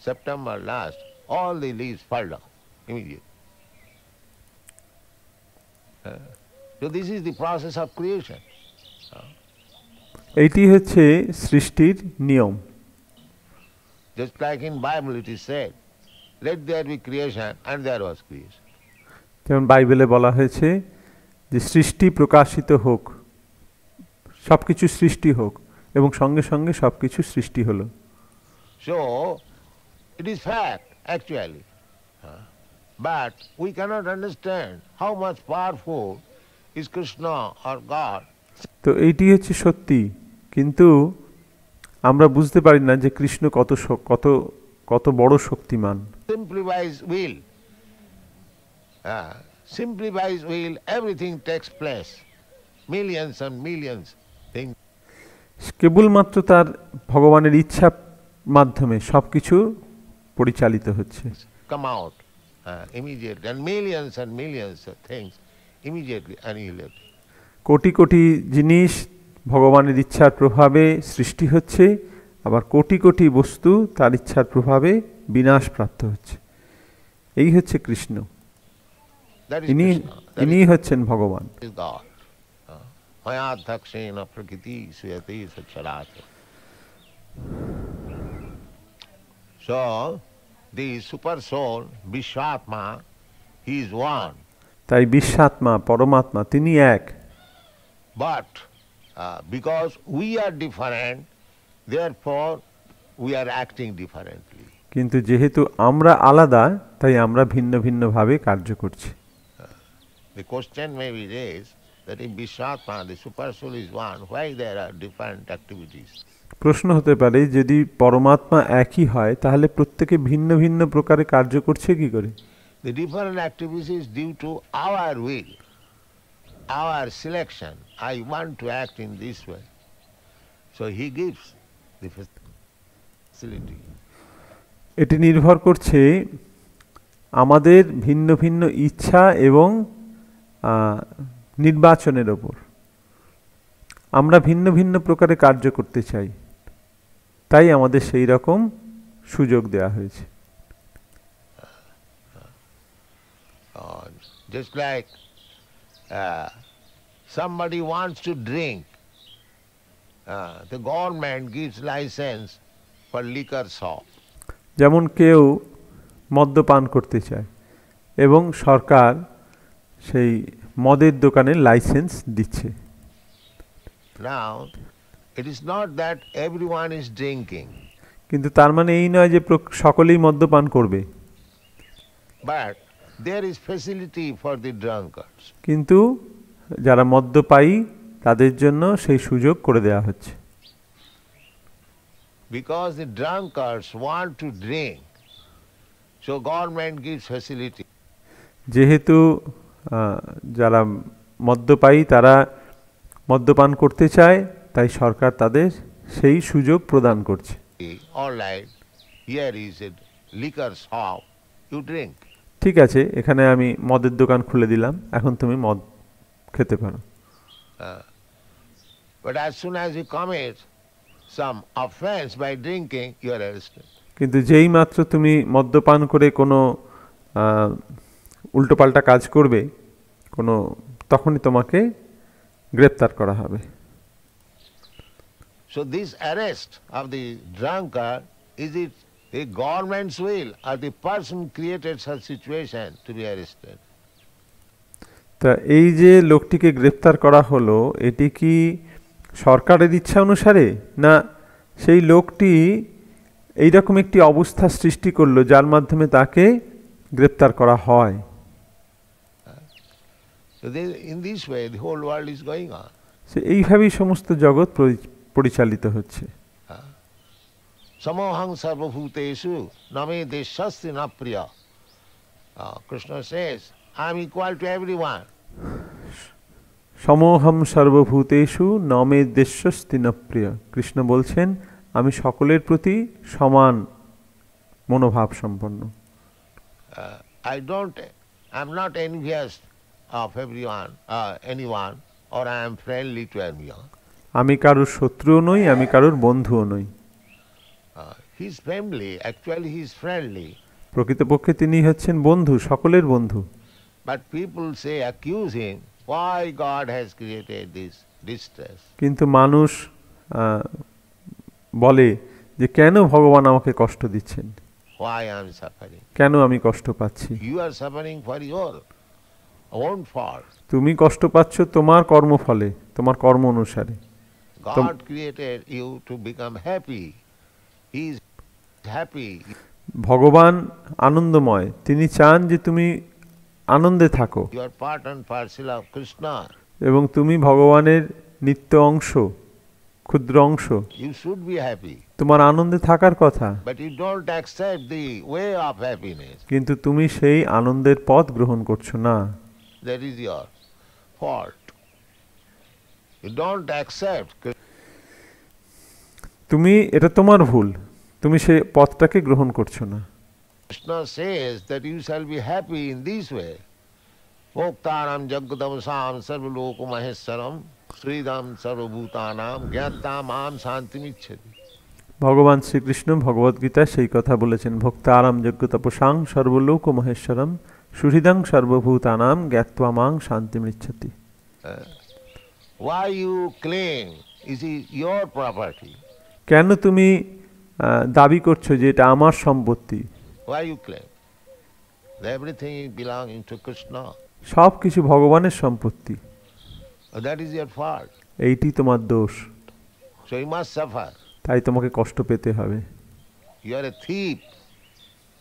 September last, all the leaves fall down immediately. So this is the process of creation. এইটি হচ্ছে সৃষ্টির নিয়ম। Just like in Bible it is said, let there be creation, and there was creation. যেমন বাইবেলে বলা হয়েছে যে সৃষ্টি প্রকাশিত হোক, সব কিছু সৃষ্টি হোক, এবং সঙ্গে সঙ্গে সব কিছু সৃষ্টি হলো। So it is fact actually, but we cannot understand how much powerful is Krishna or God. তো এইটি হচ্ছে সত্যি, কিন্তু আমরা বুঝতে পারি না যে কৃষ্ণ কত কত কত বড় শক্তিমান। Simply by his will, simply by his will everything takes place. Millions and millions things. কেবলমাত্র তার ভগবানের ইচ্ছা মাধ্যমে সবকিছু পরিচালিত হচ্ছে। Come out immediately, and millions of things immediately annihilated. Crore crore জিনিস ভগবানের ইচ্ছার প্রভাবে সৃষ্টি হচ্ছে, আবার কোটি কোটি বস্তু তার ইচ্ছার প্রভাবে বিনাশ প্রাপ্ত হচ্ছে। এই হচ্ছে কৃষ্ণ, ইনি হচ্ছেন ভগবান। So the super soul Vishwatma, he is one. তাই বিশ্বাত্মা পরমাত্মা তিনি এক। But because we are different, therefore we are acting differently. কিন্তু যেহেতু আমরা আলাদা, তাই আমরা ভিন্ন ভিন্ন ভাবে কার্য করছি। The question may be raised that if Vishwatma, the super soul, is one, why there are different activities? প্রশ্ন হতে পারে যদি পরমাত্মা একই হয় তাহলে প্রত্যেকে ভিন্ন ভিন্ন প্রকারে কার্য করছে কি করে? The different activities is due to our will, our selection. I want to act in this way. So he gives the facility. এটি নির্ভর করছে আমাদের ভিন্ন ভিন্ন ইচ্ছা এবং নির্বাচনের ওপর। আমরা ভিন্ন ভিন্ন প্রকারে কার্য করতে চাই, তাই আমাদের সেই রকম সুযোগ দেওয়া হয়েছে। Just like somebody wants to drink, the government gives license for liquor shop. যেমন কেউ মদ্যপান করতে চায় এবং সরকার সেই মদের দোকানের লাইসেন্স দিচ্ছে। Now it is not that everyone is drinking, কিন্তু তার মানে এই নয় যে সকলেই মদ্যপান করবে, but there is facility for the drunkards. কিন্তু যারা মদ্যপায়ী তাদের জন্য সেই সুযোগ করে দেওয়া হচ্ছে। Because the drunkards want to drink, so government gives facility. যেহেতু যারা মদ্যপায়ী তারা মদ্যপান করতে চায়, তাই সরকার তাদের সেই সুযোগ প্রদান করছে। All right, here is a liquor shop, you drink. ঠিক আছে, এখানে আমি মদের দোকান খুলে দিলাম, এখন তুমি মদ খেতে পারো। But as soon as you commit some offense by drinking, you are arrested. কিন্তু যেই মাত্র তুমি মদ্যপান করে কোনো উল্টোপাল্টা কাজ করবে, তখনই তোমাকে গ্রেপ্তার করা হবে। So this arrest of the drunkard, is it the government's will or the person created such situation to be arrested? তা এই যে লোকটিকে গ্রেপ্তার করা হলো, এটি কি সরকারের ইচ্ছা অনুসারে, না সেই লোকটি এইরকম একটি অবস্থা সৃষ্টি করলো যার মাধ্যমে তাকে গ্রেপ্তার করা হয়। So in this way, the whole world is going on. এইভাবেই সমস্ত জগৎ পরিচালিত হচ্ছে। Samohang sarvabhuteshu name deshasti na priya. Krishna says, I am equal to everyone. সমোহম সর্বভূতেষু নমে দেশস্তি ন প্রিয়। কৃষ্ণ বলছেন আমি সকলের প্রতি সমান মনোভাব সম্পন্ন। I am not envious of everyone, anyone, or I am friendly to everyone. আমি কারোর শত্রুও নই, আমি কারোর বন্ধুও নই। He is friendly, actually he is friendly. প্রকৃতপক্ষে তিনি হচ্ছেন বন্ধু, সকলের বন্ধু। But people say, accuse him, why God has created this distress. কিন্তু মানুষ বলে যে কেন ভগবান আমাকে কষ্ট দিচ্ছেন, Why I am suffering. কেন আমি কষ্ট পাচ্ছি। You are suffering for your own fault. তুমি কষ্ট পাচ্ছ তোমার কর্মফলে, তোমার কর্ম অনুসারে। God created you to become happy. He is happy. ভগবান আনন্দময়, তিনি চান যে তুমি আনন্দে থাকো You are part and parcel of Krishna. এবং তুমি ভগবানের নিত্য অংশ, ক্ষুদ্র অংশ। You should be happy. তোমার আনন্দে থাকার কথা, But you don't accept the way of happiness. কিন্তু তুমি সেই আনন্দের পথ গ্রহণ করছো না। That is your fault. You don't accept. তুমি, এটা তোমার ভুল, তুমি সেই পথটাকে গ্রহণ করছো না। Krishna says that you shall be happy in this way. Moktaram jagadamsam sarvaloka maheswaram sridam sarvabhutanam gyattam am shantimicchati. ভগবান শ্রীকৃষ্ণ ভগবদ্গীতায় সেই কথা বলেছেন, ভক্তারাম যজ্ঞ তপসাং সর্বলোক মহেশ্বরম সুহৃদং সর্বভূতানাম জ্ঞাত্বা মাং শান্তিমৃচ্ছতি। Why you claim is it your property? কেন তুমি দাবি করছো যে এটা আমার সম্পত্তি? Why you claim? Everything is belonging to Krishna. সব কিছু ভগবানের সম্পত্তি। That is your fault. এইটি তোমার দোষ, So you must suffer. তাই তোমাকে কষ্ট পেতে হবে। You are a thief.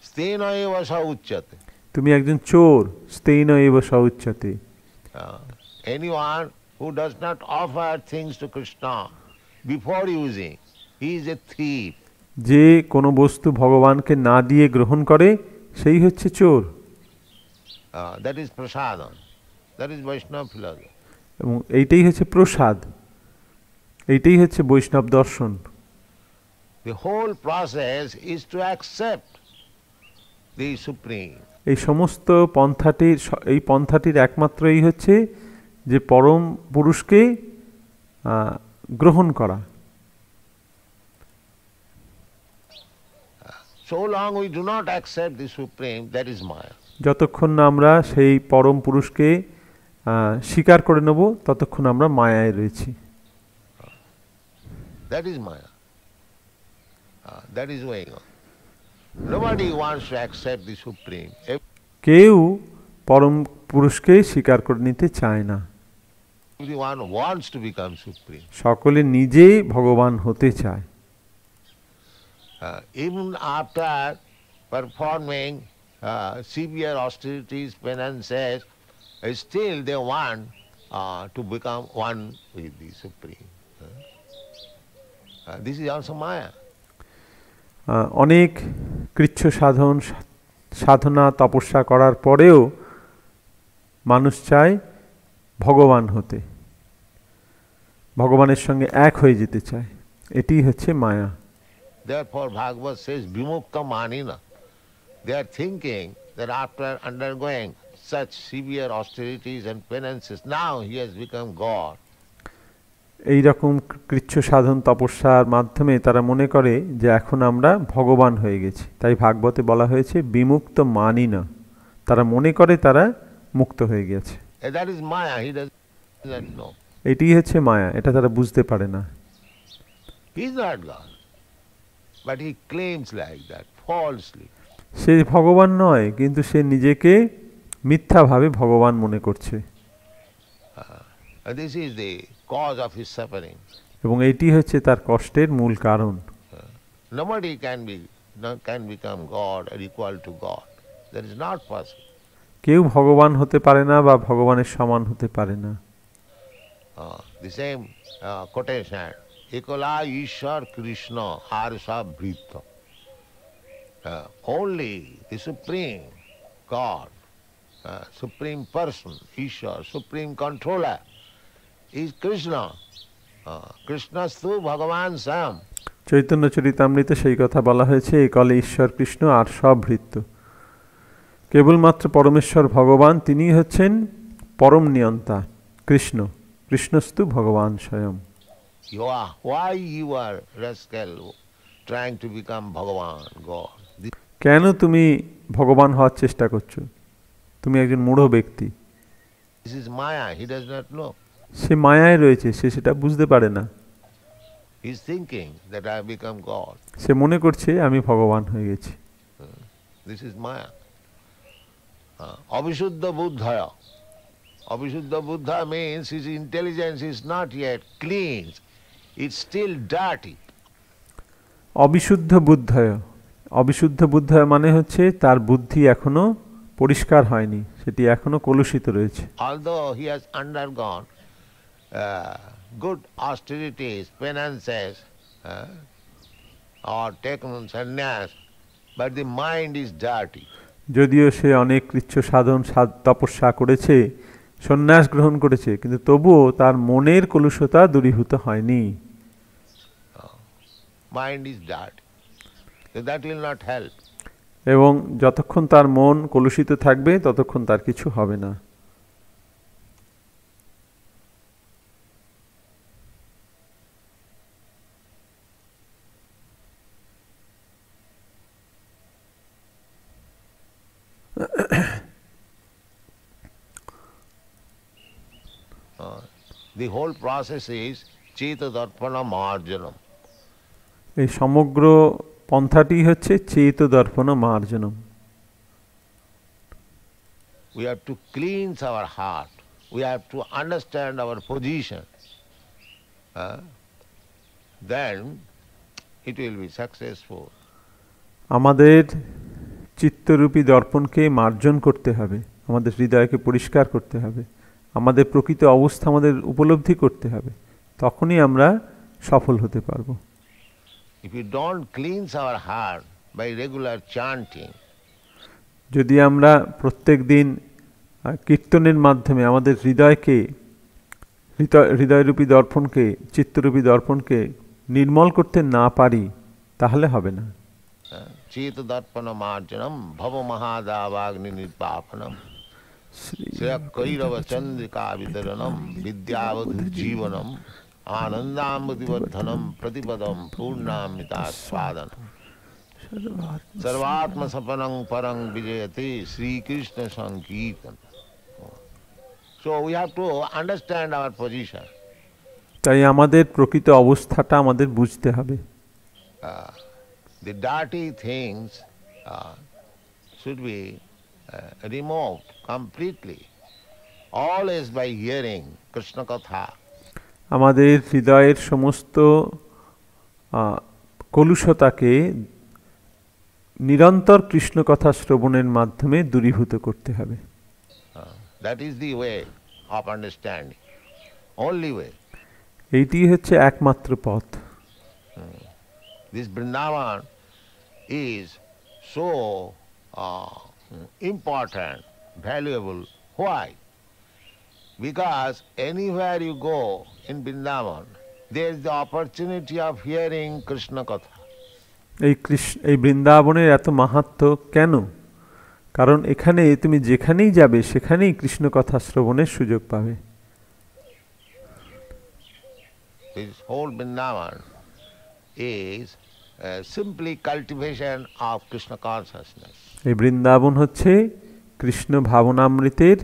Stena eva sa uchyate. তুমি একজন চোর, স্তেন এব স উচ্যতে। Anyone who does not offer things to Krishna before using, he is a thief. যে কোনো বস্তু ভগবানকে না দিয়ে গ্রহণ করে সেই হচ্ছে চোর। That is prasadam. That is Vaishnava philosophy. এবং এইটাই হচ্ছে প্রসাদ, এইটাই হচ্ছে বৈষ্ণব দর্শন। The whole process is to accept the Supreme. এই সমস্ত পন্থাটির একমাত্র এই হচ্ছে যে পরম পুরুষকে গ্রহণ করা। So long we do not accept the Supreme, that is Maya. যতক্ষণ না আমরা সেই পরম পুরুষকে স্বীকার করে নেব ততক্ষণ আমরা মায়ায় রয়েছি। That is Maya. That is going on. Nobody wants to accept the Supreme. কেউ পরম পুরুষকে স্বীকার করে নিতে চায় না। Everyone wants to become Supreme. সকলে নিজেই ভগবান হতে চায়। Even after performing severe austerities, penances, still they want to become one with the Supreme. This is also Maya. অনেক কৃচ্ছ সাধনা তপস্যা করার পরেও মানুষ চায় ভগবান হতে, ভগবানের সঙ্গে এক হয়ে যেতে চায়। এটি হচ্ছে মায়া। Therefore Bhagavad says vimukta manina. They are thinking that after undergoing such severe austerities and penances, now he has become God. এই রকম কৃচ্ছ সাধন তপস্যার মাধ্যমে তারা মনে করে যে এখন আমরা ভগবান হয়ে গেছি। তাই ভাগবতে বলা হয়েছে বিমুক্ত মানি না, তারা মনে করে তারা মুক্ত হয়ে গেছে। That is Maya, he does not know. এটি হচ্ছে মায়া, এটা তারা বুঝতে পারে না। He is not God, but he claims like that falsely. সে ভগবান নয়, কিন্তু সে নিজেকে মিথ্যাভাবে ভগবান মনে করছে। This is the cause of his suffering. এবং এটি হচ্ছে তার কষ্টের মূল কারণ। Nobody can become God or equal to God. That is not possible. কেউ ভগবান হতে পারে না বা ভগবানের সমান হতে পারে না। The same quotation, Ekola Ishwar Krishna Harsa Bhrita. Only the Supreme God, Supreme Person, Ishwar, Supreme Controller is Krishna. Krishnastu Bhagavan Sam. Chaitanya চরিতামৃতে সেই কথা বলা হয়েছে, এই কলে ঈশ্বর কৃষ্ণ আর সব ভৃত্য। কেবলমাত্র পরমেশ্বর ভগবান, তিনি হচ্ছেন পরম নিয়ন্তা, কৃষ্ণ। কৃষ্ণস্তু ভগবান স্বয়ং। Why you are rascal trying to become Bhagavan, God? কেন তুমি ভগবান হওয়ার চেষ্টা করছো? তুমি একজন মূঢ় ব্যক্তি। This is Maya, he does not know. সে মায়ায় রয়েছে, সে সেটা বুঝতে পারে না। He is thinking that I have become God. সে মনে করছে আমি ভগবান হয়ে গেছি। This is Maya. Abhishuddha Buddhaya. Abhishuddha Buddha means his intelligence is not yet clean. It's still dirty. অবিশুদ্ধ বুদ্ধয়, অবিশুদ্ধ বুদ্ধয় মানে হচ্ছে তার বুদ্ধি এখনো পরিষ্কার হয়নি, সেটি এখনো কলুষিত রয়েছে। Although he has undergone good austerities, penances, or taken sannyas, but the mind is dirty. যদিও সে অনেক কৃচ্ছ সাধন তপস্যা করেছে, সন্ন্যাস গ্রহণ করেছে, কিন্তু তবুও তার মনের কলুষতা দূরীভূত হয়নি। Mind is dirty. So that will not help. এবং যতক্ষণ তার মন কলুষিত থাকবে ততক্ষণ তার কিছু হবে না। The whole process is Cheta Darpana Marjanam. এই সমগ্র পন্থাটি হচ্ছে চেত দর্পণ মার্জনম। We have to cleanse our heart. We have to understand our position. Then it will be successful. আমাদের চিত্তরূপী দর্পণকে মার্জন করতে হবে, আমাদের হৃদয়কে পরিষ্কার করতে হবে, আমাদের প্রকৃত অবস্থা আমাদের উপলব্ধি করতে হবে, তখনই আমরা সফল হতে পারবো। If you don't cleanse our heart by regular chanting, যদি আমরা প্রত্যেক দিন কীর্তনের মাধ্যমে আমাদের হৃদয়কে, হৃদয়রূপী দর্পণকে, চিত্তরূপী দর্পণকে নির্মল করতে না পারি, তাহলে হবে না। Cheta Darpana Marjanam Bhava Mahadavagni Nirpapanam Sriya Kairava Chandrika Vitaranam Vidyavadhu Jivanam Anandamudivardhanam Pratipadam Purnamita Swadanam Sarvatma Sapanang Parang Vijayate Sri Krishna Sankirtan. So we have to understand our position. তাই আমাদের প্রকৃত অবস্থাটা আমাদের বুঝতে হবে। The dirty things should be removed completely, always by hearing Krishna Katha. আমাদের হৃদয়ের সমস্ত কলুষতাকে নিরন্তর কৃষ্ণ কথা শ্রবণের মাধ্যমে দূরীভূত করতে হবে। That is the way of understanding, only way. এইটি হচ্ছে একমাত্র পথ। This Vrindavan is so important, valuable. Why? Because anywhere you go in Vrindavan, there is the opportunity of hearing Krishna Katha. এই বৃন্দাবনের এত মাহাত্ম্য কেন? কারণ এখানে তুমি যেখানেই যাবে সেখানেই কৃষ্ণ কথা শ্রবণের সুযোগ পাবে। This whole Vrindavan is simply cultivation of Krishna consciousness. এই বৃন্দাবন হচ্ছে কৃষ্ণ ভাবনামৃতের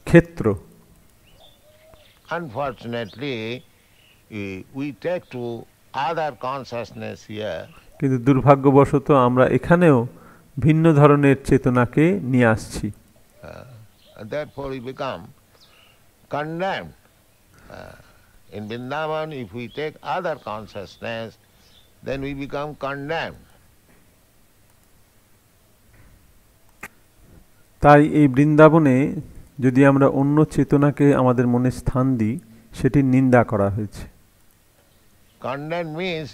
ক্ষেত্র। Unfortunately, we take to other consciousness here. কিন্তু দুর্ভাগ্যবশত আমরা এখানেও ভিন্ন ধরনের চেতনাকে নিয়ে আসছি। And therefore we become condemned In Vrindavan, if we take other consciousness, then we become condemned. তাই এই বৃন্দাবনে যদি আমরা অন্য চেতনাকে আমাদের মনে স্থান দিই, সেটি নিন্দা করা হয়েছে। Condemned means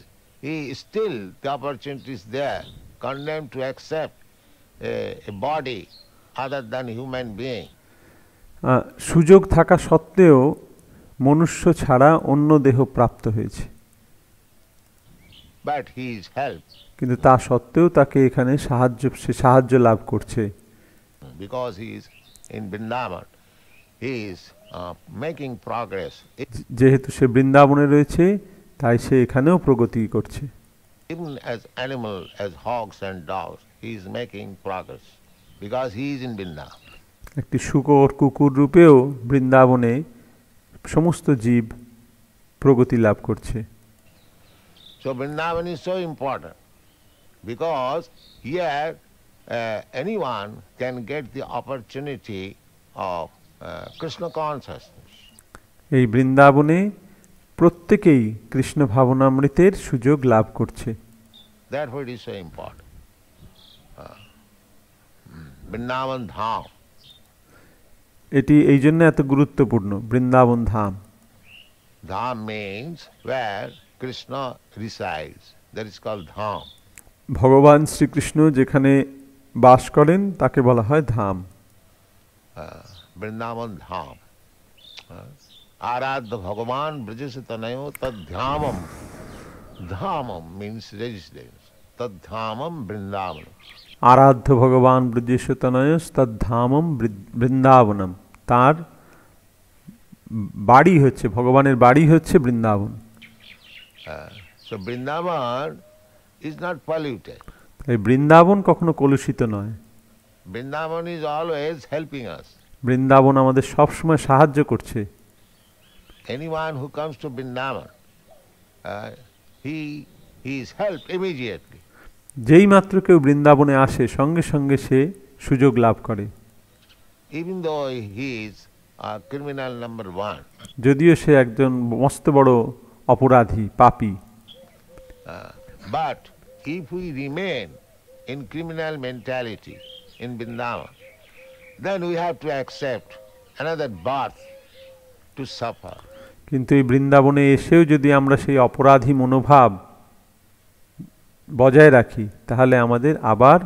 still the opportunity is there. Condemned to accept a body other than human being. সুযোগ থাকা সত্ত্বেও মনুষ্য ছাড়া অন্য দেহ প্রাপ্ত হয়েছে, But he is helped কিন্তু তা সত্ত্বেও তাকে এখানে সাহায্য লাভ করছে। because he is in Vrindavan. He is making progress. যেহেতু সে বৃন্দাবনে রয়েছে, তাই সে এখানেও প্রগতি করছে। Even as animal, as hogs and dogs, he is making progress because he is in Vrindavan. একটি শূকর কুকুর রূপেও বৃন্দাবনে সমস্ত জীব প্রগতি লাভ করছে। So Vrindavan is so important because here anyone can get the opportunity of Krishna consciousness. এই বৃন্দাবনে প্রত্যেকেই কৃষ্ণ ভাবনামৃতের সুযোগ লাভ করছে। Therefore it is so important. Vrindavan Dham. এটি এই জন্য এত গুরুত্বপূর্ণ, বৃন্দাবন ধাম। Dham means where Krishna resides. That is called Dham. ভগবান শ্রীকৃষ্ণ যেখানে বাস করেন তাকে বলা হয় ধাম। Vrindavan Dham. Aradha Bhagavan Brajasa Tanayo Tadhyamam. Dhamam means residence. Tadhyamam Vrindavanam. আরাধ্য ভগবান ব্রজেশতনয়স তদ্ধামম বৃন্দাবনম। তার বাড়ি হচ্ছে, ভগবানের বাড়ি হচ্ছে Vrindavan. So Vrindavan is not polluted. এই বৃন্দাবন কখনো কলুষিত নয়। Vrindavan is always helping us. Vrindavan আমাদের সবসময় সাহায্য করছে। Anyone who comes to Vrindavan, he is helped immediately. যেই মাত্র কেউ বৃন্দাবনে আসে, সঙ্গে সঙ্গে সে সুযোগ লাভ করে। Even though he is criminal number one. যদিও সে একজন মস্ত বড় অপরাধী, পাপী। But if we remain in criminal mentality in Vrindavan, then we have to accept another birth to suffer. কিন্তু এই বৃন্দাবনে এসেও যদি আমরা সেই অপরাধী মনোভাব বজায় রাখি, তাহলে আমাদের আবার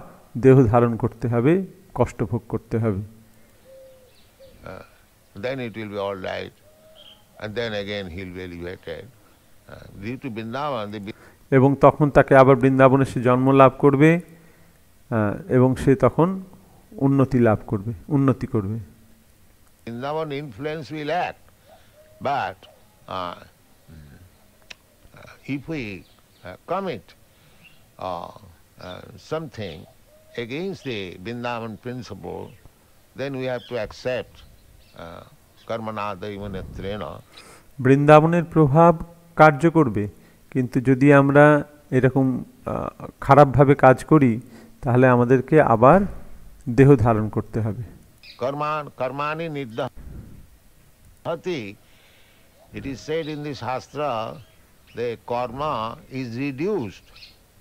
দেহ ধারণ করতে হবে, কষ্ট ভোগ করতে হবে। Then it will be all right, and then again he will be elevated. Due to Vrindavan, এবং তখন তাকে আবার বৃন্দাবনে সে জন্ম লাভ করবে, এবং সে তখন উন্নতি করবে। Vrindavan influence will act, but if we commit something against the Vrindavan principle, then we have to accept karmana daivanetrena. বৃন্দাবনের প্রভাব কার্য করবে, কিন্তু যদি আমরা এরকম খারাপভাবে কাজ করি, তাহলে আমাদেরকে আবার দেহ ধারণ করতে হবে। Karmani niddhati. It is said in the Shastra, the karma is reduced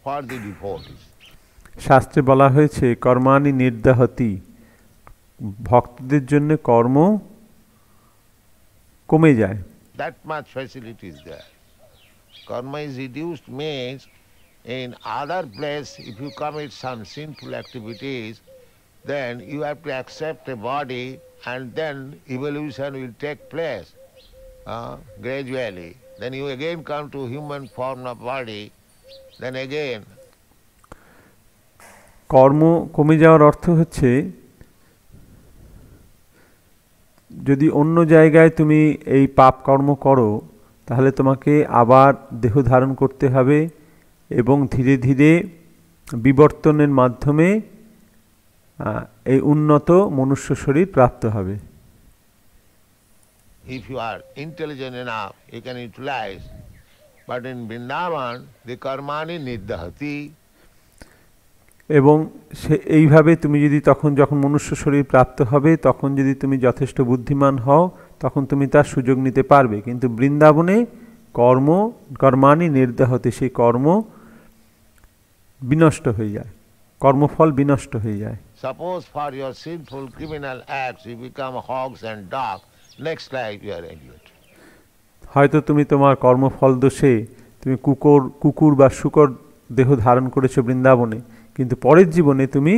for the devotees. শাস্ত্রে বলা হয়েছে কর্মাণি নির্দাহতি, ভক্তদের জন্য কর্ম কমে যায়। That much facility is there. Karma is reduced means in other place if you commit some sinful activities, then you have to accept a body and then evolution will take place gradually. Then you again come to human form of body, then again. কর্ম কমে যাওয়ার অর্থ হচ্ছে যদি অন্য জায়গায় তুমি এই পাপ কর্ম করো, তাহলে তোমাকে আবার দেহ ধারণ করতে হবে এবং ধীরে ধীরে বিবর্তনের মাধ্যমে এই উন্নত মনুষ্য শরীর প্রাপ্ত হবে। If you are intelligent enough, you can utilize. But in Vrindavan, the karmani niddhati. এবং এইভাবে তুমি যদি যখন মনুষ্য শরীর প্রাপ্ত হবে, তখন যদি তুমি যথেষ্ট বুদ্ধিমান হও, তখন তুমি তার সুযোগ নিতে পারবে। কিন্তু বৃন্দাবনে কর্মাণি নির্দেহতে, সেই কর্ম বিনষ্ট হয়ে যায়, কর্মফল বিনষ্ট হয়ে যায়। Suppose for your sinful criminal acts you become hogs and dogs, next life you are idiot. হয়তো তুমি তোমার কর্মফল দোষে তুমি কুকুর বা শূকর দেহ ধারণ করেছো বৃন্দাবনে, কিন্তু পরের জীবনে তুমি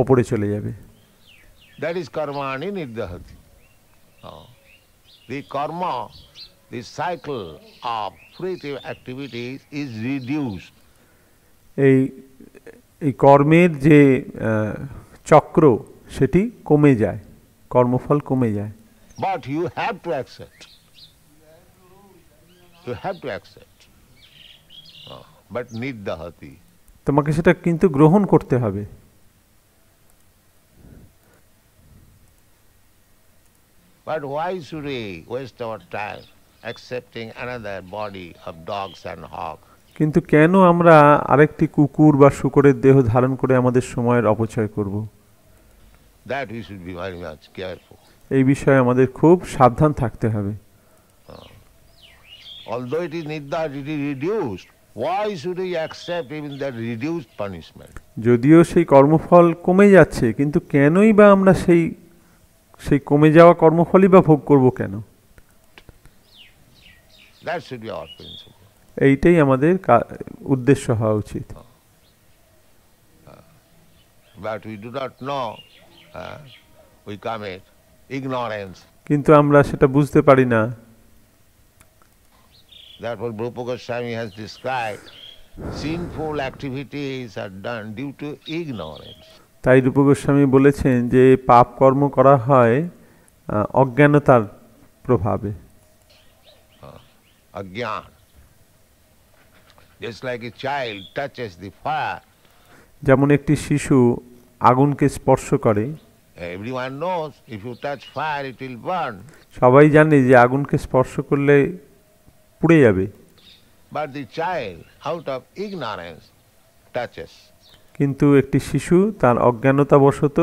ওপরে চলে যাবে। That is karmani nirdahati. The karma, the cycle of fruitive activities is reduced. এই কর্মের যে চক্র সেটি কমে যায়, কর্মফল কমে যায়। But you have to accept. You have to accept. But nirdahati. তোমাকে সেটা কিন্তু গ্রহণ করতে হবে। But why should we waste our time accepting another body of dogs and hogs? কিন্তু কেন আমরা আরেকটি কুকুর বা শূকরের দেহ ধারণ করে আমাদের সময়ের অপচয় করব? That we should be very much careful. এই বিষয়ে আমাদের খুব সাবধান থাকতে হবে। Although it is nirdahati, it is reduced. Why should we accept even that reduced punishment? যদিও সেই কর্মফল কমে যাচ্ছে, কিন্তু কেনই বা আমরা সেই কমে যাওয়া কর্মফলই বা ভোগ করব কেন? That should be our principle. এইটাই আমাদের উদ্দেশ্য হওয়া উচিত। But we do not know, we commit ignorance. কিন্তু আমরা সেটা বুঝতে পারি না। Therefore Rupa Goswami has described sinful activities are done due to ignorance. তাই রূপ গোস্বামী বলেছেন যে পাপ কর্ম করা হয় অজ্ঞানতার প্রভাবে। Agyan. Just like a child touches the fire. যেমন একটি শিশু আগুনকে স্পর্শ করে। Everyone knows if you touch fire it will burn. সবাই জানে যে আগুনকে স্পর্শ করলে পুড়ে যাবে। But the child out of ignorance touches. কিন্তু একটি শিশু তার অজ্ঞানতাবশত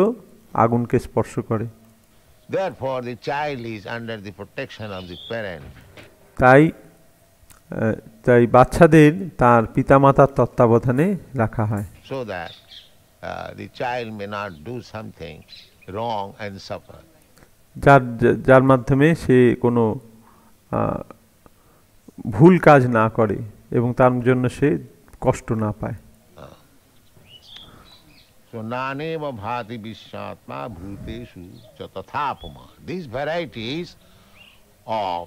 আগুনকে স্পর্শ করে। Therefore the child is under the protection of the parent. তাই বাচ্চাদের তার পিতামাতার তত্ত্বাবধানে রাখা হয়। So that the child may not do something wrong and suffer. যার মাধ্যমে সে কোনো ভুল কাজ না করে এবং তার জন্য সে কষ্ট না পায়। So naneva bhati vishwatma bhuteshu chatathapama. These varieties of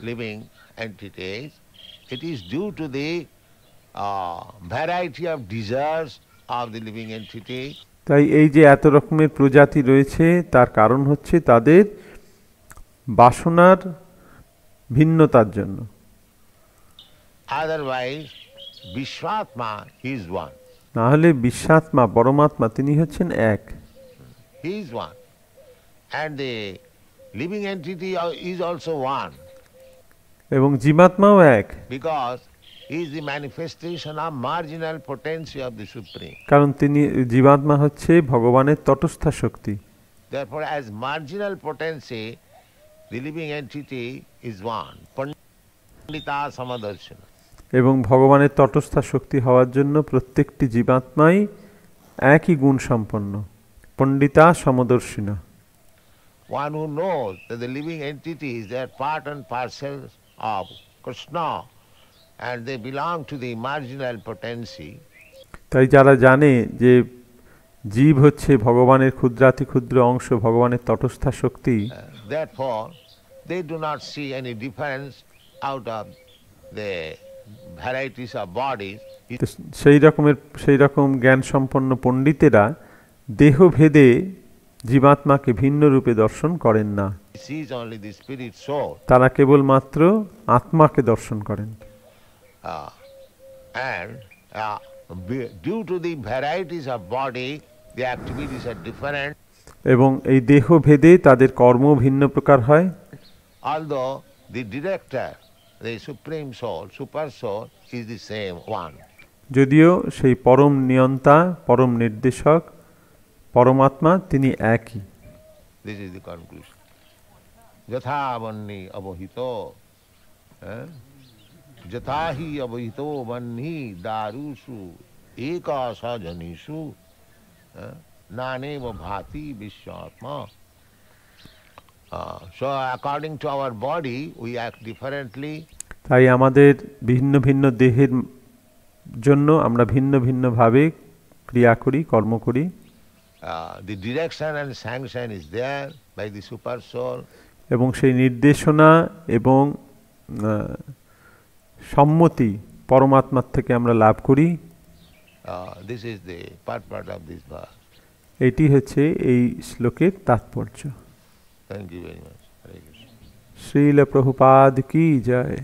living entities, it is due to the variety of desires of the living entity. তাই এই যে এত রকমের প্রজাতি রয়েছে তার কারণ হচ্ছে তাদের বাসনার ভিন্নতার জন্য। Otherwise Vishwatma is one. না হলে বিশ্বাত্মা পরমাত্মা তিনি হচ্ছেন এক। He is one. And the living entity is also one. এবং জীবাত্মাও এক। Because he is the manifestation of marginal potency of the Supreme. কারণ তিনি জীবাত্মা হচ্ছে ভগবানের তটস্থা শক্তি। Therefore as marginal potency the living entity is one. Pandita Samadarshana. এবং ভগবানের তটস্থা শক্তি হওয়ার জন্য প্রত্যেকটি জীবাত্মাই একই গুণ সম্পন্ন, পণ্ডিতা সমদর্শিনা। One who knows that the living entities, they are part and parcel of Krishna and they belong to the marginal potency. তাই যারা জানে যে জীব হচ্ছে ভগবানের ক্ষুদ্রাতি ক্ষুদ্র অংশ, ভগবানের তটস্থা শক্তি, Therefore they do not see any difference out of the varieties of bodies. সেই রকম জ্ঞান সম্পন্ন পণ্ডিতেরা দেহভেদে জীবাত্মাকে ভিন্ন রূপে দর্শন করেন না। He sees only the spirit soul. তারা কেবলমাত্র আত্মাকে দর্শন করেন। And due to the varieties of body, the activities are different. এবং এই দেহভেদে তাদের কর্ম ভিন্ন প্রকার হয়। Although the director, the supreme soul, super soul, is the same one. যদিও সেই পরম নিয়ন্তা, পরম নির্দেশক, পরমাত্মা তিনি একই। This is the conclusion. Yatha vanni abhito, yatha hi abhito vanni darusu eka sajanishu naneva bhati vishwatma. So according to our body, we act differently. তাই আমাদের ভিন্ন ভিন্ন দেহের জন্য আমরা ভিন্ন ভিন্ন ভাবে ক্রিয়া করি, কর্ম করি। The direction and sanction is there by the super soul. এবং সেই নির্দেশনা এবং সম্মতি পরমাত্মার থেকে আমরা লাভ করি। This is the purport of this verse. এটি হচ্ছে এই শ্লোকের তাৎপর্য। Thank you very much. Hare Krishna. Srila Prabhupada কি জয়।